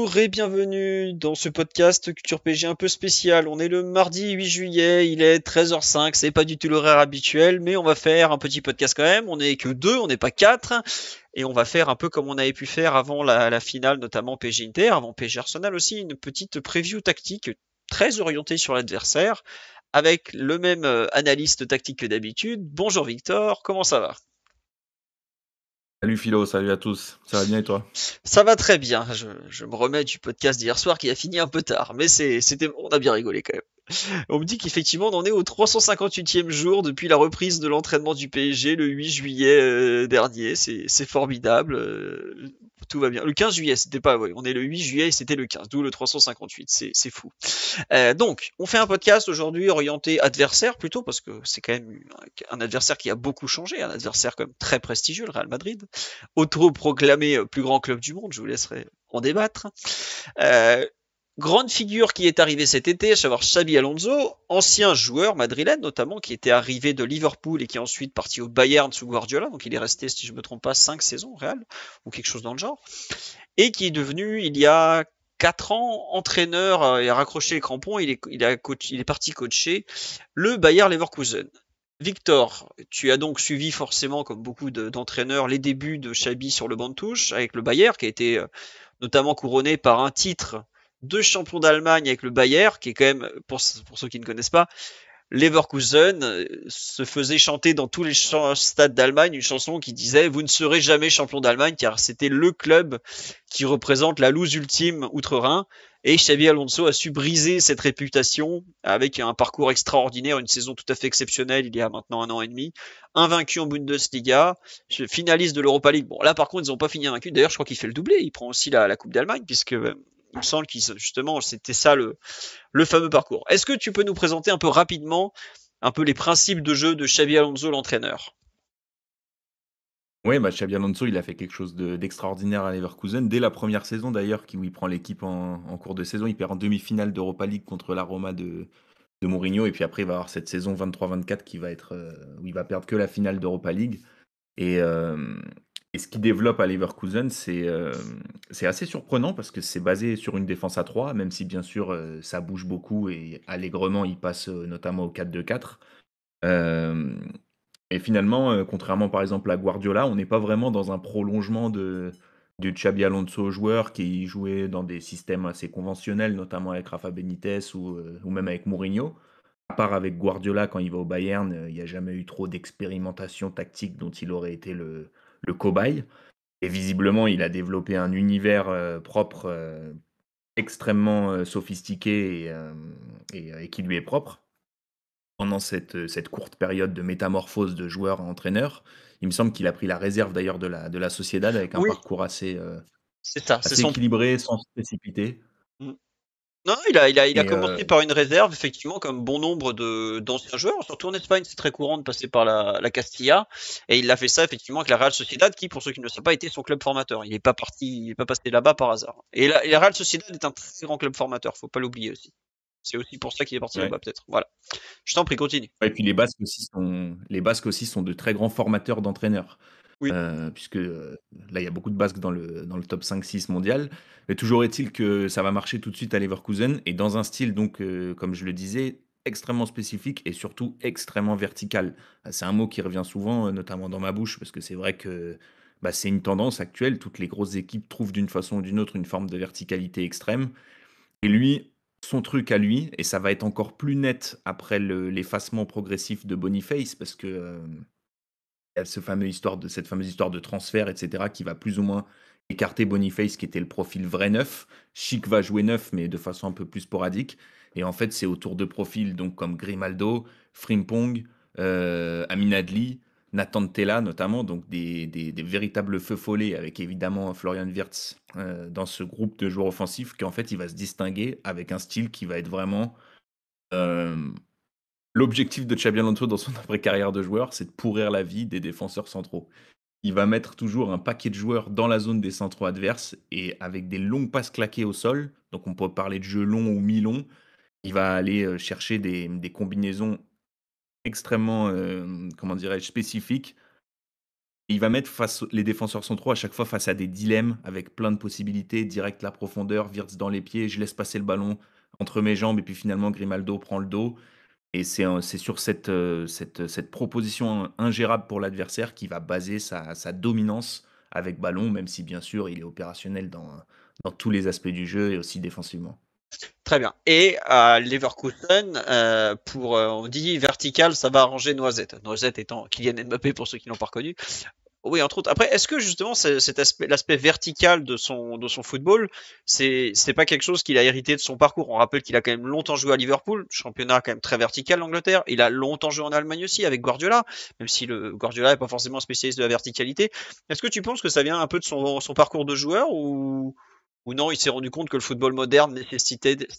Bonjour et bienvenue dans ce podcast Culture PG un peu spécial. On est le mardi 8 juillet, il est 13h05, c'est pas du tout l'horaire habituel, mais on va faire un petit podcast quand même. On n'est que deux, on n'est pas quatre, et on va faire un peu comme on avait pu faire avant la finale, notamment PG Inter, avant PG Arsenal aussi, une petite preview tactique très orientée sur l'adversaire, avec le même analyste tactique que d'habitude. Bonjour Victor, comment ça va? Salut Philo, salut à tous. Ça va bien et toi? Ça va très bien. Je me remets du podcast d'hier soir qui a fini un peu tard, mais on a bien rigolé quand même. On me dit qu'effectivement, on en est au 358e jour depuis la reprise de l'entraînement du PSG le 8 juillet dernier. C'est formidable. Tout va bien. Le 15 juillet, c'était pas, ouais, on est le 8 juillet et c'était le 15, d'où le 358. C'est fou. Donc, on fait un podcast aujourd'hui orienté adversaire plutôt, parce que c'est quand même un adversaire qui a beaucoup changé, un adversaire quand même très prestigieux, le Real Madrid, autoproclamé plus grand club du monde, je vous laisserai en débattre. Euh, Grande figure qui est arrivée cet été, à savoir Xabi Alonso, ancien joueur madrilène notamment, qui était arrivé de Liverpool et qui est ensuite parti au Bayern sous Guardiola, donc il est resté, si je me trompe pas, 5 saisons au Real, ou quelque chose dans le genre, et qui est devenu, il y a 4 ans, entraîneur, il a raccroché les crampons, il est parti coacher le Bayer Leverkusen. Victor, tu as donc suivi forcément, comme beaucoup d'entraîneurs, les débuts de Xabi sur le banc de touche avec le Bayer, qui a été notamment couronné par un titre de champion d'Allemagne avec le Bayer, qui est quand même, pour ceux qui ne connaissent pas, Leverkusen se faisait chanter dans tous les stades d'Allemagne une chanson qui disait "Vous ne serez jamais champion d'Allemagne", car c'était le club qui représente la loose ultime outre-Rhin. Et Xabi Alonso a su briser cette réputation avec un parcours extraordinaire, une saison tout à fait exceptionnelle il y a maintenant un an et demi, invaincu en Bundesliga, finaliste de l'Europa League. Bon, là par contre ils n'ont pas fini invaincu. D'ailleurs, je crois qu'il fait le doublé. Il prend aussi la Coupe d'Allemagne puisque il me semble qu'il justement c'était ça le fameux parcours. Est-ce que tu peux nous présenter un peu rapidement un peu les principes de jeu de Xabi Alonso, l'entraîneur? Oui, bah, Xabi Alonso, il a fait quelque chose d'extraordinaire à Leverkusen. Dès la première saison d'ailleurs, où il prend l'équipe en cours de saison, il perd en demi-finale d'Europa League contre la Roma de Mourinho. Et puis après, il va avoir cette saison 23-24 qui va être, où il va perdre que la finale d'Europa League. Et, euh, et ce qu'il développe à Leverkusen, c'est assez surprenant parce que c'est basé sur une défense à 3, même si bien sûr ça bouge beaucoup et allègrement il passe notamment au 4-2-4. Euh, Et finalement, contrairement par exemple à Guardiola, on n'est pas vraiment dans un prolongement du Xabi Alonso joueur qui jouait dans des systèmes assez conventionnels, notamment avec Rafa Benitez ou même avec Mourinho. À part avec Guardiola quand il va au Bayern, il n'y a jamais eu trop d'expérimentation tactique dont il aurait été le cobaye. Et visiblement, il a développé un univers propre, extrêmement sophistiqué et qui lui est propre pendant cette courte période de métamorphose de joueur à entraîneur. Il me semble qu'il a pris la réserve d'ailleurs de la Sociedad avec un Oui, parcours assez, c'est ça, c'est assez son. équilibré, sans se précipiter. Mm. Non, il a Et commencé par une réserve, effectivement, comme bon nombre d'anciens joueurs. Surtout en Espagne, c'est très courant de passer par la Castilla. Et il a fait ça, effectivement, avec la Real Sociedad, qui, pour ceux qui ne le savent pas, était son club formateur. Il n'est pas parti, il n'est pas passé là-bas par hasard. Et la Real Sociedad est un très grand club formateur, faut pas l'oublier aussi. C'est aussi pour ça qu'il est parti ouais. là-bas, peut-être. Voilà. Je t'en prie, continue. Ouais, et puis les Basques aussi sont de très grands formateurs d'entraîneurs. Oui. Puisque là, il y a beaucoup de Basques dans le top 5-6 mondial. Mais toujours est-il que ça va marcher tout de suite à Leverkusen et dans un style, donc, comme je le disais, extrêmement spécifique et surtout extrêmement vertical. C'est un mot qui revient souvent, notamment dans ma bouche, parce que c'est vrai que bah, c'est une tendance actuelle. Toutes les grosses équipes trouvent d'une façon ou d'une autre une forme de verticalité extrême. Et lui, son truc à lui, et ça va être encore plus net après l'effacement progressif de Boniface, parce que il y a cette fameuse histoire de transfert, etc., qui va plus ou moins écarter Boniface, qui était le profil vrai neuf. Chic va jouer neuf, mais de façon un peu plus sporadique. Et en fait, c'est autour de profils donc comme Grimaldo, Frimpong, Amin Adli, Nathan Tella notamment, donc des véritables feux follets, avec évidemment Florian Wirtz dans ce groupe de joueurs offensifs, qu'en fait, il va se distinguer avec un style qui va être vraiment euh, l'objectif de Xabi Alonso dans son après-carrière de joueur, c'est de pourrir la vie des défenseurs centraux. Il va mettre toujours un paquet de joueurs dans la zone des centraux adverses et avec des longues passes claquées au sol, donc on peut parler de jeu long ou mi-long, il va aller chercher des combinaisons extrêmement, comment dirais-je, spécifiques Il va mettre face les défenseurs centraux à chaque fois face à des dilemmes avec plein de possibilités, direct la profondeur, Wirtz dans les pieds, je laisse passer le ballon entre mes jambes et puis finalement Grimaldo prend le dos et c'est sur cette proposition ingérable pour l'adversaire qui va baser sa dominance avec ballon, même si bien sûr il est opérationnel dans tous les aspects du jeu et aussi défensivement. Très bien. Et à Leverkusen, on dit vertical, ça va arranger Noisette. Noisette étant Kylian Mbappé pour ceux qui l'ont pas reconnu. Oui, entre autres. Après, est-ce que justement cet aspect, l'aspect vertical de son football, c'est pas quelque chose qu'il a hérité de son parcours? On rappelle qu'il a quand même longtemps joué à Liverpool, championnat quand même très vertical l'Angleterre. Il a longtemps joué en Allemagne aussi avec Guardiola, même si le Guardiola est pas forcément un spécialiste de la verticalité. Est-ce que tu penses que ça vient un peu de son parcours de joueur ou non, il s'est rendu compte que le football moderne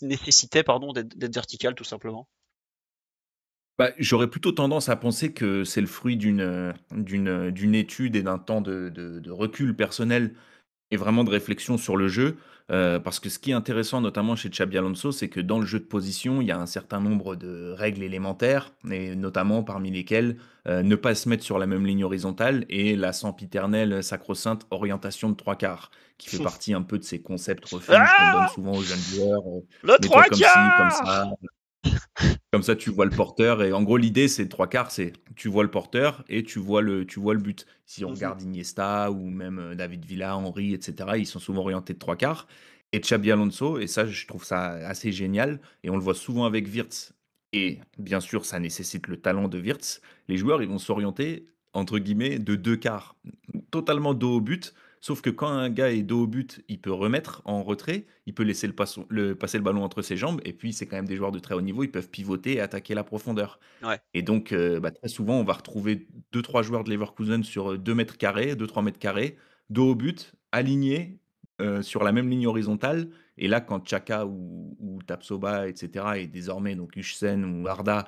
nécessitait pardon d'être vertical tout simplement? Bah, j'aurais plutôt tendance à penser que c'est le fruit d'une étude et d'un temps de recul personnel et vraiment de réflexion sur le jeu, parce que ce qui est intéressant, notamment chez Xabi Alonso, c'est que dans le jeu de position, il y a un certain nombre de règles élémentaires et notamment parmi lesquelles, ne pas se mettre sur la même ligne horizontale et la sempiternelle, sacro-sainte orientation de 3/4 qui fait partie un peu de ces concepts refuges qu'on donne Ah, souvent aux jeunes joueurs, le «Mets-toi trois comme ci, comme quarts. ça». Comme ça, tu vois le porteur et en gros, l'idée, c'est 3/4, c'est tu vois le porteur et tu vois le but. Si on Mhm. regarde Iniesta ou même, David Villa, Henry et cetera, ils sont souvent orientés de 3/4 et Xabi Alonso et ça, je trouve ça assez génial et on le voit souvent avec Wirtz et bien sûr, ça nécessite le talent de Wirtz. Les joueurs, ils vont s'orienter entre guillemets «de 2/4», totalement dos au but, sauf que quand un gars est dos au but, il peut remettre en retrait, il peut laisser passer le ballon entre ses jambes et puis c'est quand même des joueurs de très haut niveau, ils peuvent pivoter et attaquer la profondeur. Ouais. Et donc, bah, très souvent, on va retrouver deux-trois joueurs de Leverkusen sur 2 mètres carrés, 2-3 mètres carrés, dos au but, alignés sur la même ligne horizontale. Et là, quand Xhaka ou Tapsoba, etc., et désormais donc Huijsen ou Arda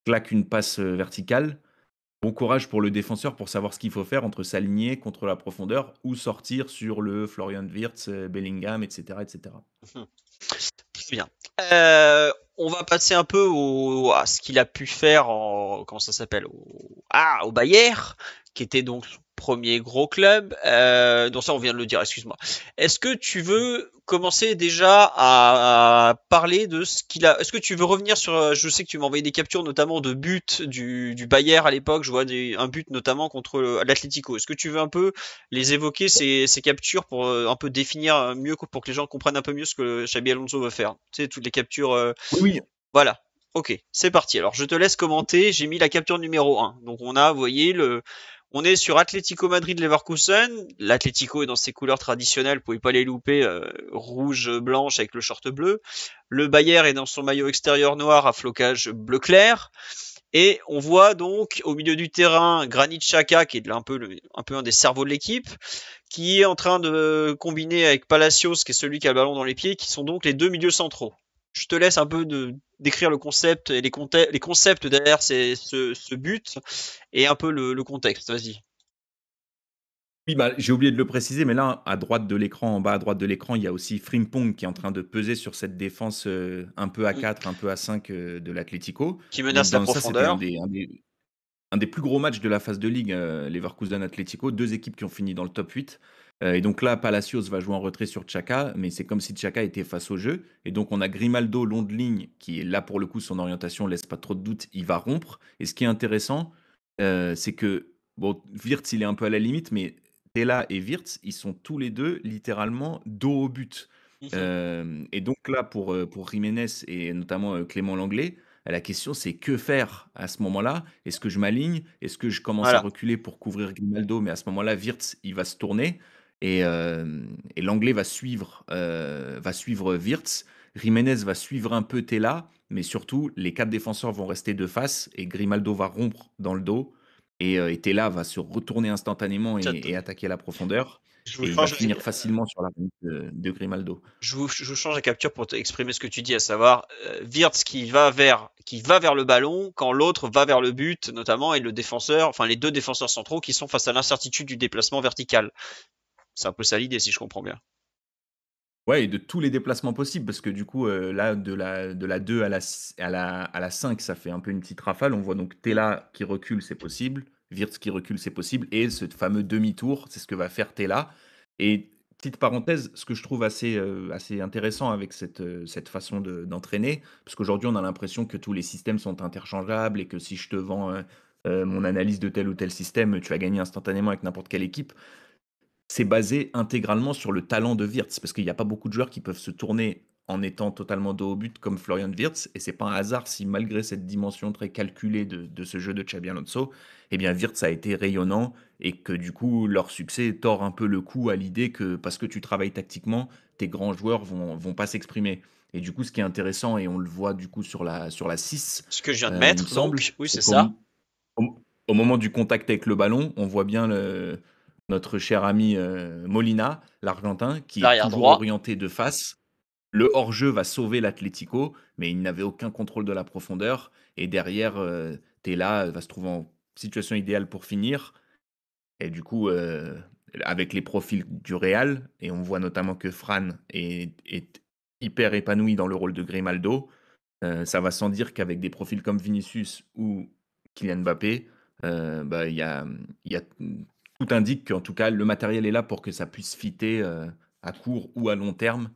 claquent une passe verticale, bon courage pour le défenseur pour savoir ce qu'il faut faire entre s'aligner contre la profondeur ou sortir sur le Florian Wirtz, Bellingham, etc., etc. Mhm. Très bien. On va passer un peu à ce qu'il a pu faire comment ça s'appelle, au Bayern, qui était donc son premier gros club. Donc ça, on vient de le dire, excuse-moi. Est-ce que tu veux commencer déjà à parler de ce qu'il a? Est-ce que tu veux revenir sur? Je sais que tu m'as envoyé des captures notamment de buts du Bayern à l'époque. Je vois un but notamment contre l'Atlético. Est-ce que tu veux un peu les évoquer ces captures pour un peu définir mieux pour que les gens comprennent un peu mieux ce que Xabi Alonso veut faire. Tu sais, toutes les captures. Oui, oui. Voilà. Ok, c'est parti. Alors je te laisse commenter. J'ai mis la capture numéro un. Donc on a, vous voyez, on est sur Atlético Madrid Leverkusen. L'Atlético est dans ses couleurs traditionnelles, vous pouvez pas les louper, rouge, blanche avec le short bleu. Le Bayern est dans son maillot extérieur noir à flocage bleu clair. Et on voit donc au milieu du terrain Granit Xhaka, qui est un peu un des cerveaux de l'équipe, qui est en train de combiner avec Palacios, qui est celui qui a le ballon dans les pieds, qui sont donc les deux milieux centraux. Je te laisse un peu décrire le concept et les concepts derrière ce but et un peu le contexte. Vas-y. Oui, bah, j'ai oublié de le préciser, mais là, à droite de l'écran, en bas à droite de l'écran, il y a aussi Frimpong qui est en train de peser sur cette défense un peu à 4, un peu à 5 de l'Atlético. Qui Et donc, menace la ça, c'était un profondeur. des, un des, un des plus gros matchs de la phase de ligue, Leverkusen-Atlético, deux équipes qui ont fini dans le top 8. Et donc là, Palacios va jouer en retrait sur Xhaka, mais c'est comme si Xhaka était face au jeu. Et donc, on a Grimaldo long de ligne, qui est là pour le coup, son orientation laisse pas trop de doute, il va rompre. Et ce qui est intéressant, c'est que, bon, Wirtz, il est un peu à la limite, mais Tella et Wirtz, ils sont tous les deux littéralement dos au but. Mhm. Et donc là, pour Jiménez et notamment Clément Langlais, la question c'est que faire à ce moment-là? Est-ce que je m'aligne? Est-ce que je commence à Voilà. reculer pour couvrir Grimaldo? Mais à ce moment-là, Wirtz, il va se tourner et Langlais va suivre Wirtz. Jiménez va suivre un peu Tella, mais surtout, les quatre défenseurs vont rester de face et Grimaldo va rompre dans le dos. Et Tella va se retourner instantanément et attaquer à la profondeur. Je vous Et il va change finir facilement sur la remise de Grimaldo. je vous change la capture pour exprimer ce que tu dis, à savoir Wirtz qui va vers le ballon quand l'autre va vers le but, notamment, et le défenseur, enfin les deux défenseurs centraux qui sont face à l'incertitude du déplacement vertical. C'est un peu ça l'idée, si je comprends bien. Ouais et de tous les déplacements possibles parce que du coup, là de la 2 à la 5 ça fait un peu une petite rafale. On voit donc Mm. Tella qui recule, c'est possible. Wirtz qui recule, c'est possible. Et ce fameux demi-tour, c'est ce que va faire Tella. Et petite parenthèse, ce que je trouve assez intéressant avec cette façon d'entraîner, parce qu'aujourd'hui, on a l'impression que tous les systèmes sont interchangeables et que si je te vends mon analyse de tel ou tel système, tu vas gagner instantanément avec n'importe quelle équipe. C'est basé intégralement sur le talent de Wirtz, parce qu'il n'y a pas beaucoup de joueurs qui peuvent se tourner en étant totalement dos au but comme Florian Wirtz, et c'est pas un hasard si malgré cette dimension très calculée de ce jeu de Xabi Alonso, eh bien Wirtz a été rayonnant, et que du coup leur succès tord un peu le coup à l'idée que parce que tu travailles tactiquement, tes grands joueurs vont pas s'exprimer. Et du coup, ce qui est intéressant, et on le voit du coup sur la 6, Ce que je viens de il me mettre, semble, donc, oui, c'est c'est qu'au ça. au moment du contact avec le ballon, on voit bien notre cher ami Molina, l'Argentin, qui est L'arrière toujours droit. orienté de face. Le hors-jeu va sauver l'Atlético, mais il n'avait aucun contrôle de la profondeur. Et derrière, Tella va se trouver en situation idéale pour finir. Et du coup, avec les profils du Real, et on voit notamment que Fran est hyper épanoui dans le rôle de Grimaldo, ça va sans dire qu'avec des profils comme Vinicius ou Kylian Mbappé, bah, tout indique qu'en tout cas, le matériel est là pour que ça puisse fitter à court ou à long terme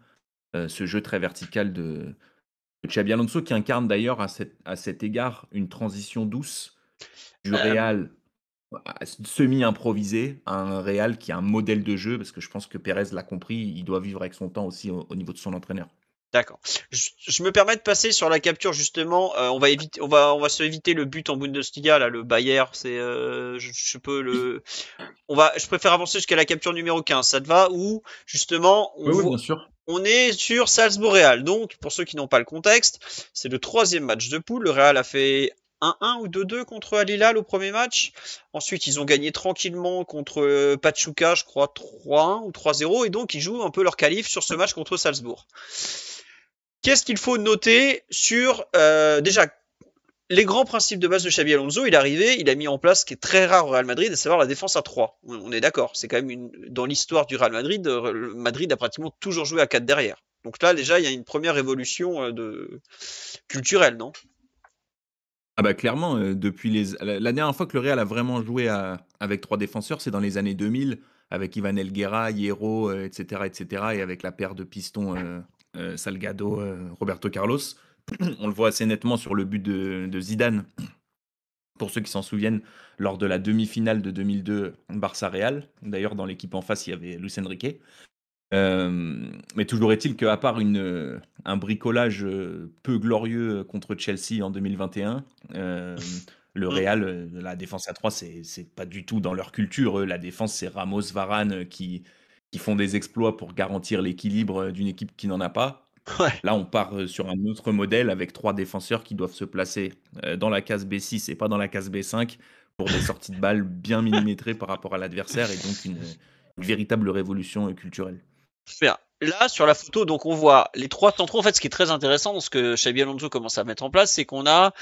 ce jeu très vertical de Xabi Alonso, qui incarne d'ailleurs à cet égard une transition douce du Euh, Real semi-improvisé à un Real qui a un modèle de jeu, parce que je pense que Pérez l'a compris, il doit vivre avec son temps aussi au niveau de son entraîneur. D'accord. Je me permets de passer sur la capture justement. On va se éviter le but en Bundesliga là, le Bayer. Je peux je préfère avancer jusqu'à la capture numéro 15. Ça te va? Où justement, Oui, oui, bien sûr. on est sur Salzbourg-Real. Donc, pour ceux qui n'ont pas le contexte, c'est le troisième match de poule. Le Real a fait 1-1 ou 2-2 contre Al Hilal au premier match. Ensuite, ils ont gagné tranquillement contre Pachuca, je crois 3-1 ou 3-0. Et donc, ils jouent un peu leur qualif sur ce match contre Salzbourg. Qu'est-ce qu'il faut noter sur déjà les grands principes de base de Xabi Alonso? Il est arrivé, il a mis en place ce qui est très rare au Real Madrid, à savoir la défense à 3. On est d'accord, c'est quand même dans l'histoire du Real Madrid, le Madrid a pratiquement toujours joué à 4 derrière. Donc là, déjà, il y a une première évolution culturelle, non? Ah bah clairement, depuis la dernière fois que le Real a vraiment joué avec trois défenseurs, c'est dans les années 2000, avec Ivan Helguera, Hierro, etc., etc., et avec la paire de pistons Salgado, Roberto Carlos. On le voit assez nettement sur le but de Zidane, pour ceux qui s'en souviennent, lors de la demi-finale de 2002 Barça-Real. D'ailleurs, dans l'équipe en face, il y avait Luis Enrique. Mais toujours est-il qu'à part un bricolage peu glorieux contre Chelsea en 2021, le Mm. Real, la défense à 3, c'est pas du tout dans leur culture. La défense, c'est Ramos, Varane qui font des exploits pour garantir l'équilibre d'une équipe qui n'en a pas. Ouais. Là, on part sur un autre modèle avec trois défenseurs qui doivent se placer dans la case B6 et pas dans la case B5 pour des sorties de balles bien millimétrées par rapport à l'adversaire, et donc une véritable révolution culturelle. Bien. Là, sur la photo, donc on voit les trois centraux. En fait, ce qui est très intéressant dans ce que Xabi Alonso commence à mettre en place, c'est qu'on a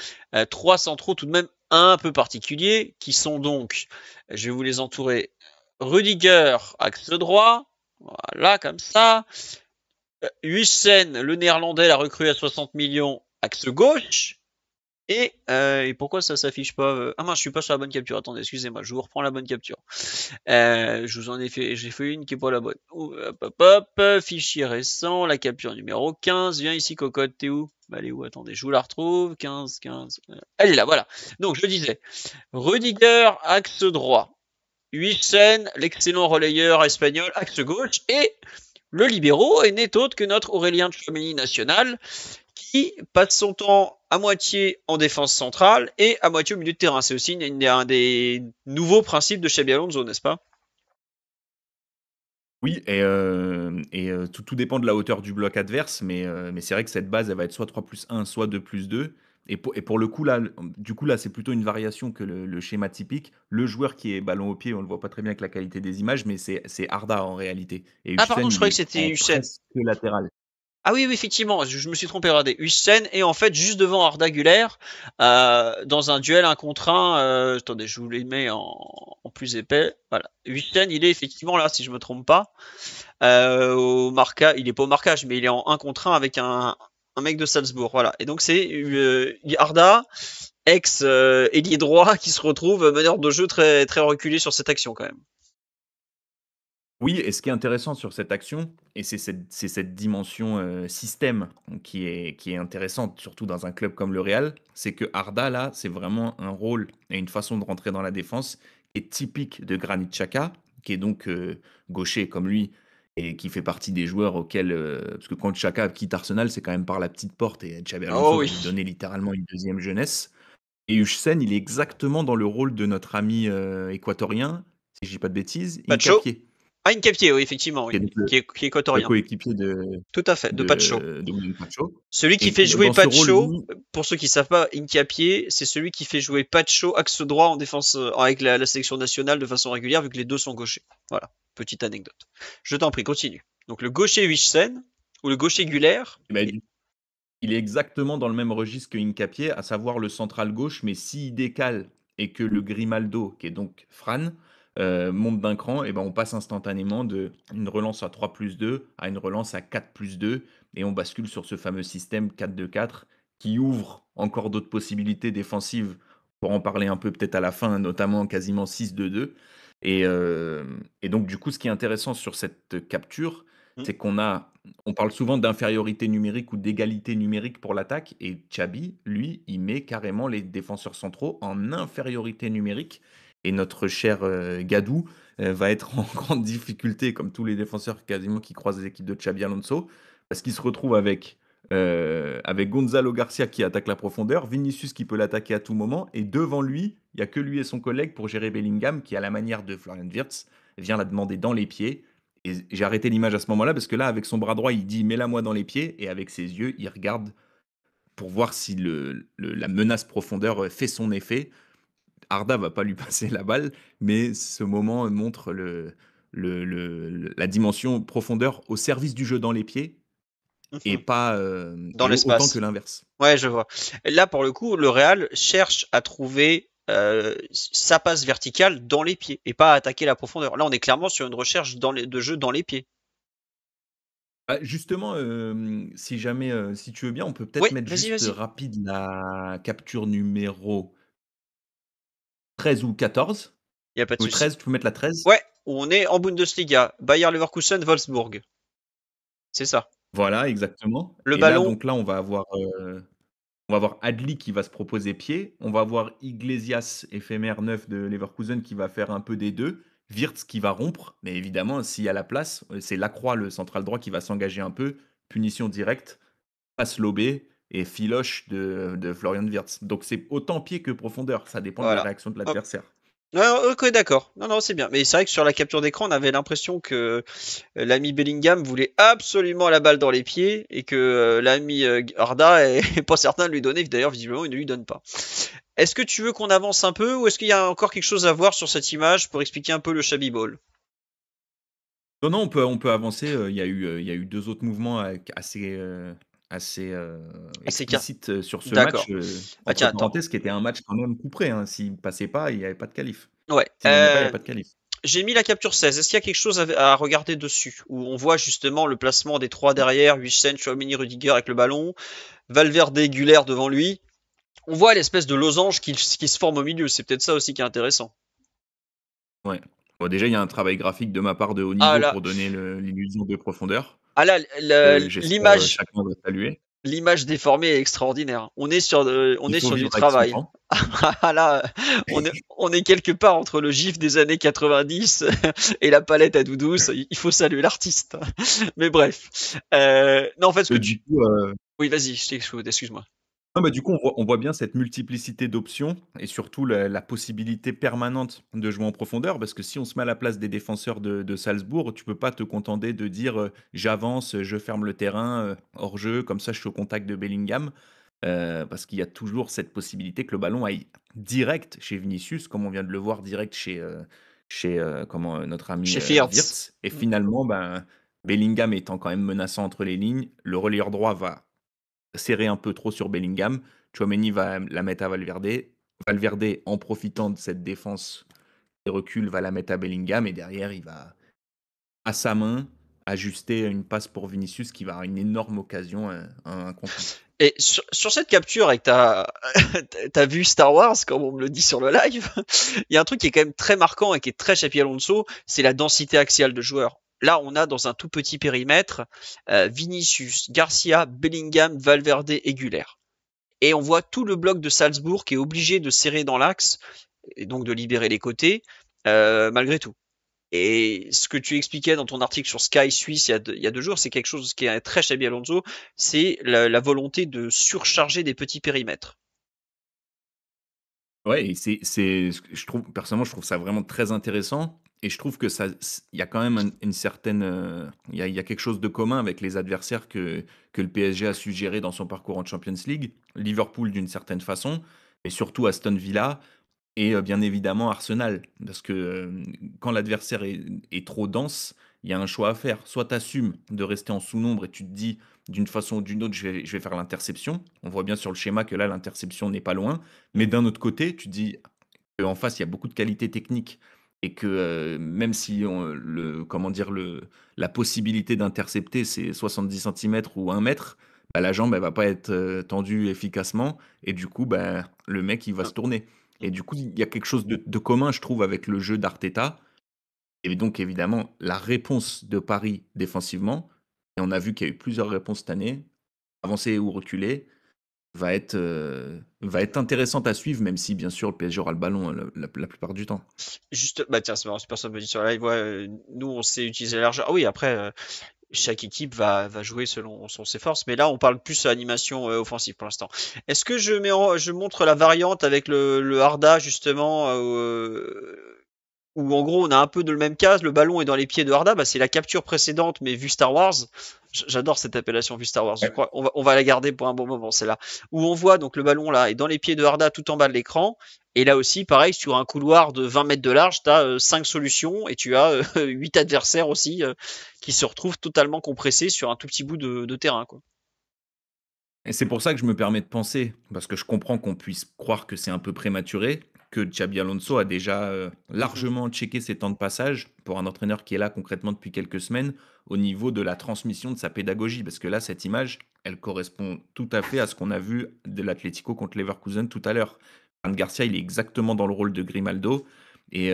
trois centraux tout de même un peu particuliers, qui sont donc, je vais vous les entourer, Rudiger, axe droit, voilà, comme ça. Huijsen, le néerlandais, la recrue à 60 millions, axe gauche. Et pourquoi ça s'affiche pas Ah mince, je suis pas sur la bonne capture. Attendez, excusez-moi, je vous reprends la bonne capture. Je vous en ai fait, j'ai fait une qui est pas la bonne. Hop, hop, hop, fichier récent, la capture numéro 15. Viens ici, cocotte, t'es où? Bah, elle est où? Attendez, je vous la retrouve. 15, 15. Elle est là, voilà. Donc, je disais, Rudiger, axe droit. Huijsen, l'excellent relayeur espagnol, axe gauche. Et le libéraux est n'est autre que notre Aurélien Tchouameni national, qui passe son temps à moitié en défense centrale et à moitié au milieu de terrain. C'est aussi un des nouveaux principes de Xabi Alonso, n'est-ce pas? Oui, et tout dépend de la hauteur du bloc adverse, mais c'est vrai que cette base, elle va être soit 3+1, soit 2+2. Et pour le coup, là, du coup, là, c'est plutôt une variation que le schéma typique. Le joueur qui est ballon au pied, on le voit pas très bien avec la qualité des images, mais c'est Arda en réalité. Et Ah, pardon, Hussein, je il croyais que est c'était en Hussein. presque latéral. Ah oui, oui, effectivement, je me suis trompé, regardez. Hussein est en fait juste devant Arda Güler dans un duel 1 contre 1. Attendez, je vous les mets en plus épais. Voilà. Hussein, il est effectivement là, si je me trompe pas. Au marquage, il est pas au marquage, mais il est en 1 contre 1 avec un mec de Salzbourg, voilà. Et donc c'est Arda, ex ailier droit, qui se retrouve meneur de jeu très très reculé sur cette action quand même. Oui, et ce qui est intéressant sur cette action, et c'est cette dimension, système qui est intéressante, surtout dans un club comme le Real, c'est que Arda, là, c'est vraiment un rôle et une façon de rentrer dans la défense qui est typique de Granit Xhaka, qui est donc, gaucher comme lui et qui fait partie des joueurs auxquels, parce que quand Xhaka quitte Arsenal, c'est quand même par la petite porte et Xabi Oh Alonso va oui. lui donner littéralement une deuxième jeunesse. Et Huijsen, il est exactement dans le rôle de notre ami, équatorien, si je dis pas de bêtises, Pacho. Hincapié, Ah, Nketiah, oui, effectivement, qui oui. est donc Qui est le équatorien. coéquipier Tout à fait, de Pacho. de William Pacho. Celui qui Et fait jouer dans ce rôle, Pacho, lui, pour ceux qui savent pas, Incapié, c'est celui qui fait jouer Pacho axe droit en défense avec la sélection nationale de façon régulière, vu que les deux sont gauchers. Voilà, petite anecdote. Je t'en prie, continue. Donc le gaucher Wichsen, ou le gaucher Guller, eh ben, il est exactement dans le même registre que Hincapié, à savoir le central gauche, mais s'il décale et que le Grimaldo, qui est donc Fran, monte d'un cran, et ben on passe instantanément de une relance à 3+2 à une relance à 4+2, et on bascule sur ce fameux système 4-2-4 qui ouvre encore d'autres possibilités défensives, pour en parler un peu peut-être à la fin, notamment quasiment 6-2-2. Et donc du coup, ce qui est intéressant sur cette capture, hmm, c'est on parle souvent d'infériorité numérique ou d'égalité numérique pour l'attaque, et Xabi, lui, il met carrément les défenseurs centraux en infériorité numérique. Et notre cher Gadou va être en grande difficulté, comme tous les défenseurs quasiment qui croisent les équipes de Xabi Alonso, parce qu'il se retrouve avec Gonzalo Garcia qui attaque la profondeur, Vinicius qui peut l'attaquer à tout moment, et devant lui, il n'y a que lui et son collègue pour gérer Bellingham, qui, à la manière de Florian Wirtz, vient la demander dans les pieds. Et j'ai arrêté l'image à ce moment-là parce que là, avec son bras droit, il dit mets-la moi dans les pieds, et avec ses yeux, il regarde pour voir si la menace profondeur fait son effet. Arda va pas lui passer la balle, mais ce moment montre la dimension profondeur au service du jeu dans les pieds et mhm, pas dans autant que l'espace. l'inverse. Ouais, je vois. Et là, pour le coup, le Real cherche à trouver sa passe verticale dans les pieds et pas à attaquer la profondeur. Là, on est clairement sur une recherche de jeu dans les pieds. Bah, justement, si jamais, si tu veux bien, on peut Oui, peut-être mettre vas-y, juste vas-y. rapide la capture numéro 13 ou 14. Il n'y a pas de Ou souci. 13, tu peux mettre la 13. Ouais, on est en Bundesliga. Bayer Leverkusen, Wolfsburg. C'est ça. Voilà, exactement. Le Et là, ballon, donc là, on va avoir Adli qui va se proposer pied. On va avoir Iglesias, éphémère neuf de Leverkusen, qui va faire un peu des deux. Wirtz qui va rompre. Mais évidemment, s'il y a la place, c'est Lacroix, le central droit, qui va s'engager un peu. Punition directe, passe lobé et filoche de Florian Wirtz. Donc c'est autant pied que profondeur. Ça dépend de la voilà. réaction de Hop. l'adversaire. Ah, ok, d'accord. Non, non, c'est bien. Mais c'est vrai que sur la capture d'écran, on avait l'impression que l'ami Bellingham voulait absolument la balle dans les pieds et que l'ami Arda est pas certain de lui donner. D'ailleurs, visiblement, il ne lui donne pas. Est-ce que tu veux qu'on avance un peu ou est-ce qu'il y a encore quelque chose à voir sur cette image pour expliquer un peu le Shabby Ball? Non, non, on peut avancer. Il y a eu deux autres mouvements assez Ah, c'est car. explicites sur ce match. D'accord. Ah Entre tiens, attends. parenthèses, qui était un match quand même couperé. Hein. S'il passait pas, il n'y avait pas de qualif. Ouais. S'il gagnait pas, il n'y a pas de qualif. J'ai mis la capture 16. Est-ce qu'il y a quelque chose à regarder dessus? Où on voit justement le placement des trois derrière, Huijsen, Chouameni, Rudiger avec le ballon, Valverde, Güler devant lui. On voit l'espèce de losange qui se forme au milieu. C'est peut-être ça aussi qui est intéressant. Ouais. Bon, déjà, il y a un travail graphique de ma part de haut Ah niveau là, pour donner l'illusion de profondeur. ah là, J'espère l'image, chacun va saluer. l'image déformée est extraordinaire. On Il est faut sur du vivre avec son travail. temps. Ah là, on est quelque part entre le gif des années 90 et la palette à doudou. Il faut saluer l'artiste. Mais bref. Non, en fait, ce que tu... Du coup, Oui, vas-y, je t'excuse, excuse-moi. non, bah, du coup, on voit bien cette multiplicité d'options et surtout la possibilité permanente de jouer en profondeur. Parce que si on se met à la place des défenseurs de Salzbourg, tu peux pas te contenter de dire j'avance, je ferme le terrain, hors jeu, comme ça je suis au contact de Bellingham. Parce qu'il y a toujours cette possibilité que le ballon aille direct chez Vinicius, comme on vient de le voir direct chez notre ami Chez Fields. Wirtz. Et finalement, ben, Bellingham étant quand même menaçant entre les lignes, le relayeur droit va serrer un peu trop sur Bellingham. Tchouaméni va la mettre à Valverde. Valverde, en profitant de cette défense et recul, va la mettre à Bellingham. Et derrière, il va, à sa main, ajuster une passe pour Vinicius qui va avoir une énorme occasion, un contre un. Et sur cette capture avec t'as vu Star Wars, comme on me le dit sur le live, il y a un truc qui est quand même très marquant et qui est très Xabi Alonso, c'est la densité axiale de joueurs. Là, on a dans un tout petit périmètre Vinicius, Garcia, Bellingham, Valverde et Güler. Et on voit tout le bloc de Salzbourg qui est obligé de serrer dans l'axe et donc de libérer les côtés malgré tout. Et ce que tu expliquais dans ton article sur Sky Suisse il y a 2 jours, c'est quelque chose qui est très Xabi Alonso, c'est la volonté de surcharger des petits périmètres. Ouais, et je trouve, personnellement, je trouve ça vraiment très intéressant. Et je trouve que il y a quand même une certaine, il y a quelque chose de commun avec les adversaires que le PSG a su gérer dans son parcours en Champions League. Liverpool d'une certaine façon, et surtout Aston Villa et bien évidemment Arsenal. Parce que quand l'adversaire est trop dense, il y a un choix à faire. Soit tu assumes de rester en sous-nombre et tu te dis d'une façon ou d'une autre, je vais faire l'interception. On voit bien sur le schéma que là, l'interception n'est pas loin. Mais d'un autre côté, tu te dis qu'en face, il y a beaucoup de qualité technique et que même si comment dire, la possibilité d'intercepter, c'est 70 centimètres ou 1 mètre, bah, la jambe, elle va pas être tendue efficacement. Et du coup, bah, le mec, il va se tourner. Et du coup, il y a quelque chose de commun, je trouve, avec le jeu d'Arteta. Et donc, évidemment, la réponse de Paris défensivement, et on a vu qu'il y a eu plusieurs réponses cette année, avancer ou reculer, va être intéressante à suivre, même si, bien sûr, le PSG aura le ballon la plupart du temps. Juste, bah tiens, c'est marrant, si personne me dit sur la live, ouais, nous on sait utiliser la largeur. Ah oui, après, chaque équipe va jouer selon ses forces, mais là on parle plus animation offensive pour l'instant. Est-ce que je montre la variante avec le Arda justement où en gros on a un peu de le même cas, le ballon est dans les pieds de Arda, bah, c'est la capture précédente mais vue Star Wars. J'adore cette appellation vue Star Wars, je Ouais. crois. On va la garder pour un bon moment, c'est là. Où on voit donc le ballon là est dans les pieds de Arda tout en bas de l'écran. Et là aussi, pareil, sur un couloir de 20 mètres de large, tu as 5 solutions et tu as 8 adversaires aussi qui se retrouvent totalement compressés sur un tout petit bout de terrain, quoi. Et c'est pour ça que je me permets de penser, parce que je comprends qu'on puisse croire que c'est un peu prématuré, que Xabi Alonso a déjà Mhm. largement checké ses temps de passage pour un entraîneur qui est là concrètement depuis quelques semaines au niveau de la transmission de sa pédagogie. Parce que là, cette image, elle correspond tout à fait à ce qu'on a vu de l'Atlético contre Leverkusen tout à l'heure. Fran Garcia, il est exactement dans le rôle de Grimaldo et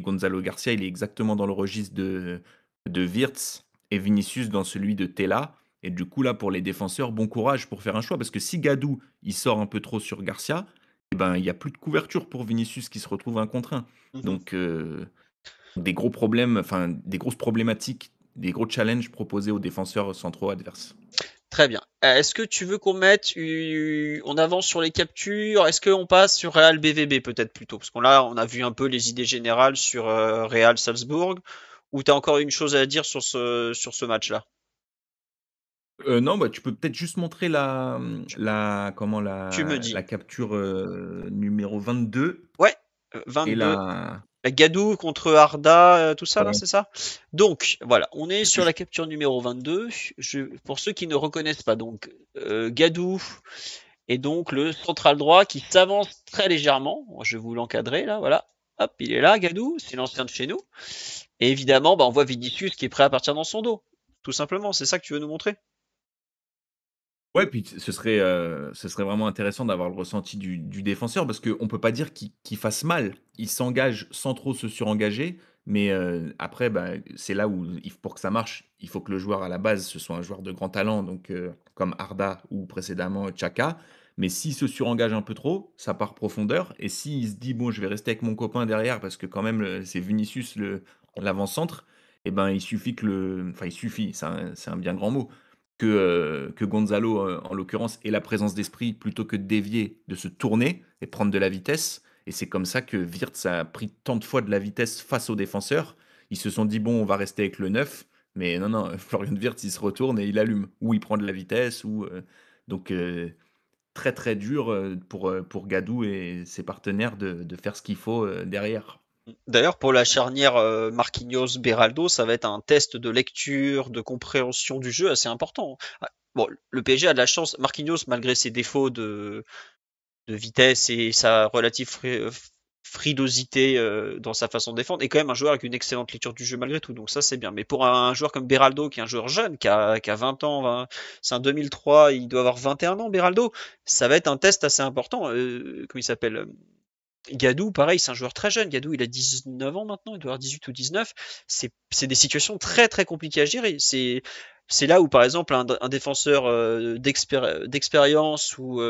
Gonzalo Garcia, il est exactement dans le registre de Wirtz et Vinicius dans celui de Tella. Et du coup, là, pour les défenseurs, bon courage pour faire un choix, parce que si Gadou, il sort un peu trop sur Garcia, eh ben, il n'y a plus de couverture pour Vinicius qui se retrouve un contre un. Mhm. Donc, des gros problèmes, enfin, des grosses problématiques, des gros challenges proposés aux défenseurs centraux adverses. Très bien. Est-ce que tu veux qu'on mette, on avance sur les captures? Est-ce qu'on passe sur Real BVB peut-être plutôt? Parce qu'on là, on a vu un peu les idées générales sur Real Salzbourg. Ou t'as encore une chose à dire sur ce match-là? Non, bah, tu peux peut-être juste montrer comment, Tu me la dis. capture numéro 22 Ouais, et 22. la. Gadou contre Arda, tout ça là, Ouais. c'est ça? Donc voilà, on est sur Je- la capture numéro 22. Pour ceux qui ne reconnaissent pas, donc Gadou est donc le central droit qui s'avance très légèrement. Je vais vous l'encadrer là, voilà. Hop, il est là, Gadou, c'est l'ancien de chez nous. Et évidemment, bah, on voit Vinicius qui est prêt à partir dans son dos. Tout simplement, c'est ça que tu veux nous montrer? Ouais, puis ce serait vraiment intéressant d'avoir le ressenti du défenseur parce qu'on ne peut pas dire qu'il fasse mal. Il s'engage sans trop se surengager, mais après, bah, c'est là où, pour que ça marche, il faut que le joueur à la base, ce soit un joueur de grand talent, donc comme Arda ou précédemment Chaka. Mais s'il se surengage un peu trop, ça part profondeur. Et s'il se dit, bon, je vais rester avec mon copain derrière parce que quand même, c'est Vinicius l'avant-centre, eh ben, il suffit Enfin, il suffit, c'est un bien grand mot que Gonzalo, en l'occurrence, ait la présence d'esprit plutôt que de dévier, de se tourner et prendre de la vitesse. Et c'est comme ça que Wirtz a pris tant de fois de la vitesse face aux défenseurs. Ils se sont dit, bon, on va rester avec le 9. Mais non, non, Florian Wirtz, il se retourne et il allume. Ou il prend de la vitesse. Donc, très, très dur pour Gadou et ses partenaires de faire ce qu'il faut derrière. D'ailleurs, pour la charnière Marquinhos-Beraldo, ça va être un test de lecture, de compréhension du jeu assez important. Ah, bon, le PSG a de la chance. Marquinhos, malgré ses défauts de vitesse et sa relative frilosité dans sa façon de défendre, et quand même un joueur avec une excellente lecture du jeu malgré tout, donc ça c'est bien. Mais pour un joueur comme Beraldo, qui est un joueur jeune, qui a 20 ans, c'est un 2003, il doit avoir 21 ans, Beraldo, ça va être un test assez important. Comment il s'appelle? Gadou, pareil, c'est un joueur très jeune. Gadou, il a 19 ans maintenant, il doit avoir 18 ou 19. C'est des situations très très compliquées à gérer. C'est là où, par exemple, un défenseur d'expérience ou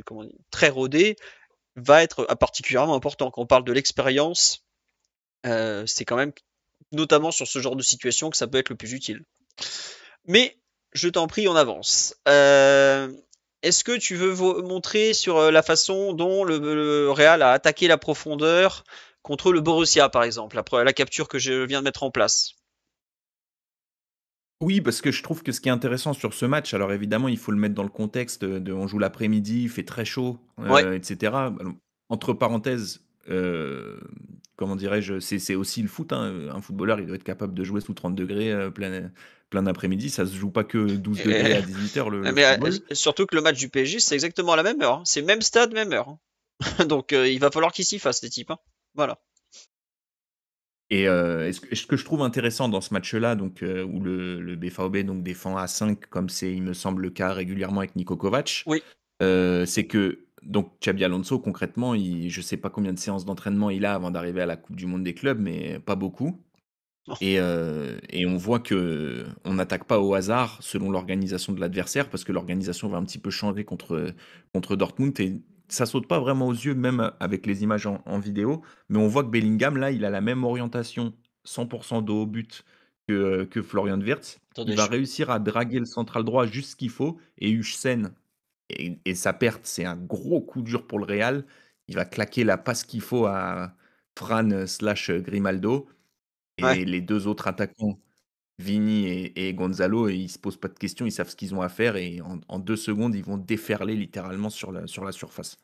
comment on dit, très rodé va être particulièrement important. Quand on parle de l'expérience, c'est quand même notamment sur ce genre de situation que ça peut être le plus utile. Mais je t'en prie, on avance. Est-ce que tu veux montrer sur la façon dont le Real a attaqué la profondeur contre le Borussia, par exemple, après la capture que je viens de mettre en place? Oui, parce que je trouve que ce qui est intéressant sur ce match, alors évidemment, il faut le mettre dans le contexte de on joue l'après-midi, il fait très chaud, Ouais, et cetera. Alors, entre parenthèses, comment dirais-je? C'est aussi le foot, hein, un footballeur, il doit être capable de jouer sous 30 degrés plein d'après-midi. Ça se joue pas que 12 degrés euh, à 18 h le mais football. surtout que le match du PSG, c'est exactement à la même heure, hein. C'est même stade, même heure, hein. Donc il va falloir qu'ils s'y fassent, les types, hein. Voilà. Et ce que je trouve intéressant dans ce match-là, donc où le BVB donc défend à 5 comme c'est, il me semble, le cas régulièrement avec Niko Kovac, Oui. c'est que donc Xabi Alonso concrètement, je sais pas combien de séances d'entraînement il a avant d'arriver à la coupe du monde des clubs, mais pas beaucoup. Et on voit qu'on n'attaque pas au hasard selon l'organisation de l'adversaire, parce que l'organisation va un petit peu changer contre Dortmund, et ça saute pas vraiment aux yeux, même avec les images en vidéo, mais on voit que Bellingham, là, il a la même orientation 100% dos au but que Florian Wirtz. Il Attendez, va réussir à draguer le central droit juste ce qu'il faut, et Huijsen, et sa perte, c'est un gros coup dur pour le Real. Il va claquer la passe qu'il faut à Fran/Grimaldo, ouais. et les deux autres attaquants, Vini et Gonzalo, ils se posent pas de questions, ils savent ce qu'ils ont à faire, et en 2 secondes, ils vont déferler littéralement sur la surface.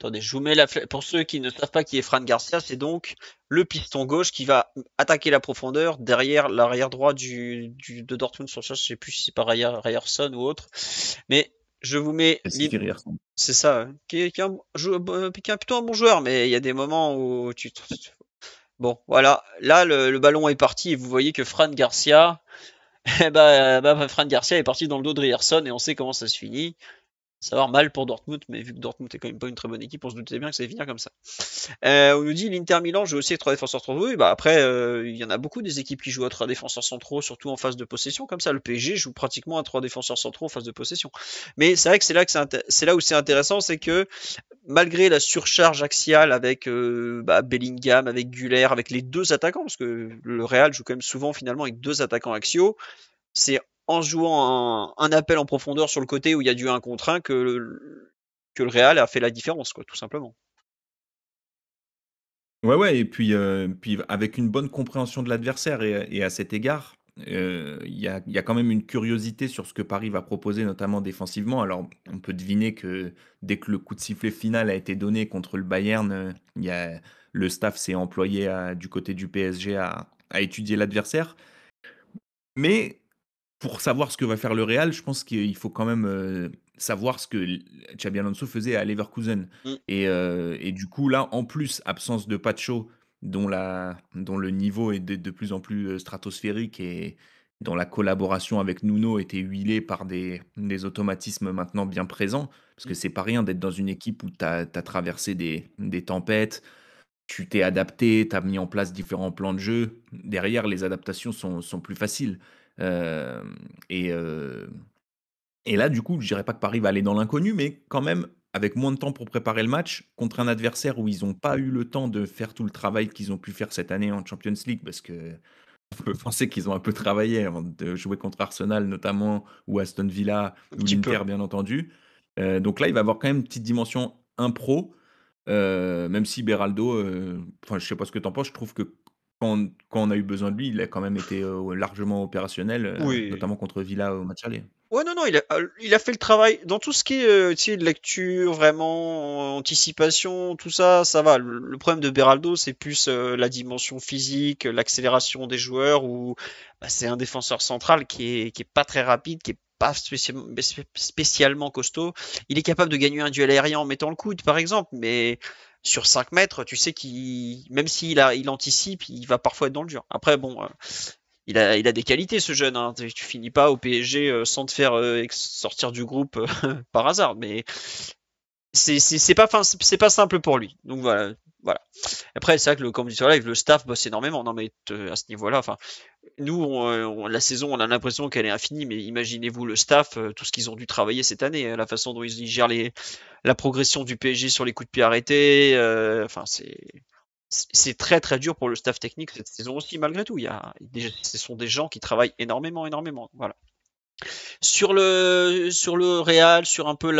Attendez, je vous mets pour ceux qui ne savent pas qui est Fran Garcia, c'est donc le piston gauche qui va attaquer la profondeur derrière l'arrière droit de Dortmund sur ça. Je sais plus si c'est par Ryerson ou autre. Mais je vous mets C'est Thierry Herson. c'est ça, hein, qui est qui est plutôt un bon joueur, mais il y a des moments où bon, voilà, là le ballon est parti et vous voyez que Fran Garcia, Fran Garcia est parti dans le dos de Ryerson et on sait comment ça se finit. Savoir mal pour Dortmund, mais vu que Dortmund est quand même pas une très bonne équipe, on se doutait bien que ça allait finir comme ça. On nous dit l'Inter Milan joue aussi avec trois défenseurs centraux. Oui, bah après, il y en a beaucoup des équipes qui jouent à trois défenseurs centraux, surtout en phase de possession, comme ça. Le PSG joue pratiquement à trois défenseurs centraux en phase de possession. Mais c'est vrai que c'est là où c'est intéressant, c'est que malgré la surcharge axiale avec Bellingham, avec Güler, avec les deux attaquants, parce que le Real joue quand même souvent finalement avec deux attaquants axiaux, c'est en jouant un appel en profondeur sur le côté où il y a du 1 contre 1 que le Real a fait la différence, quoi, tout simplement. Ouais, ouais, et puis avec une bonne compréhension de l'adversaire, et à cet égard, il y a quand même une curiosité sur ce que Paris va proposer, notamment défensivement. Alors, on peut deviner que dès que le coup de sifflet final a été donné contre le Bayern, le staff s'est employé du côté du PSG à étudier l'adversaire. Mais pour savoir ce que va faire le Real, je pense qu'il faut quand même savoir ce que Xabi Alonso faisait à Leverkusen. Mm. Et du coup, là, en plus, absence de Pacho, dont le niveau est de plus en plus stratosphérique, et dont la collaboration avec Nuno était huilée par des automatismes maintenant bien présents, parce que c'est pas rien d'être dans une équipe où tu as traversé des tempêtes, tu t'es adapté, tu as mis en place différents plans de jeu. Derrière, les adaptations sont plus faciles. Hem et heu et là, du coup, je dirais pas que Paris va aller dans l'inconnu, mais quand même, avec moins de temps pour préparer le match, contre un adversaire où ils ont pas eu le temps de faire tout le travail qu'ils ont pu faire cette année en Champions League, parce qu'on peut penser qu'ils ont un peu travaillé avant de jouer contre Arsenal notamment, ou Aston Villa, Un ou petit peu. l'Inter bien entendu. Donc là, il va avoir quand même une petite dimension impro, même si Beraldo, enfin, je sais pas ce que tu en penses, je trouve que quand on a eu besoin de lui, il a quand même été, largement opérationnel, Oui. notamment contre Villa au match aller. Ouais, non, non, il a fait le travail dans tout ce qui est tu sais, lecture, vraiment, anticipation, tout ça, ça va. Le problème de Beraldo, c'est plus la dimension physique, l'accélération des joueurs, où c'est un défenseur central qui est pas très rapide, qui est pas spécialement costaud. Il est capable de gagner un duel aérien en mettant le coude, par exemple, mais sur 5 mètres, tu sais qu'il, même il anticipe, il va parfois être dans le dur. Après, bon, il a des qualités ce jeune, hein. Tu finis pas au PSG sans te faire sortir du groupe par hasard, mais c'est pas simple pour lui. Donc voilà. Voilà. Après, c'est vrai que comme dit sur live, le staff bosse énormément. Non, mais à ce niveau-là, enfin, nous, la saison, on a l'impression qu'elle est infinie, mais imaginez-vous le staff, tout ce qu'ils ont dû travailler cette année, hein, la façon dont ils gèrent la progression du PSG sur les coups de pied arrêtés. Enfin, c'est très très dur pour le staff technique cette saison aussi, malgré tout. Ce sont des gens qui travaillent énormément, énormément. Voilà. Sur le Real, sur un peu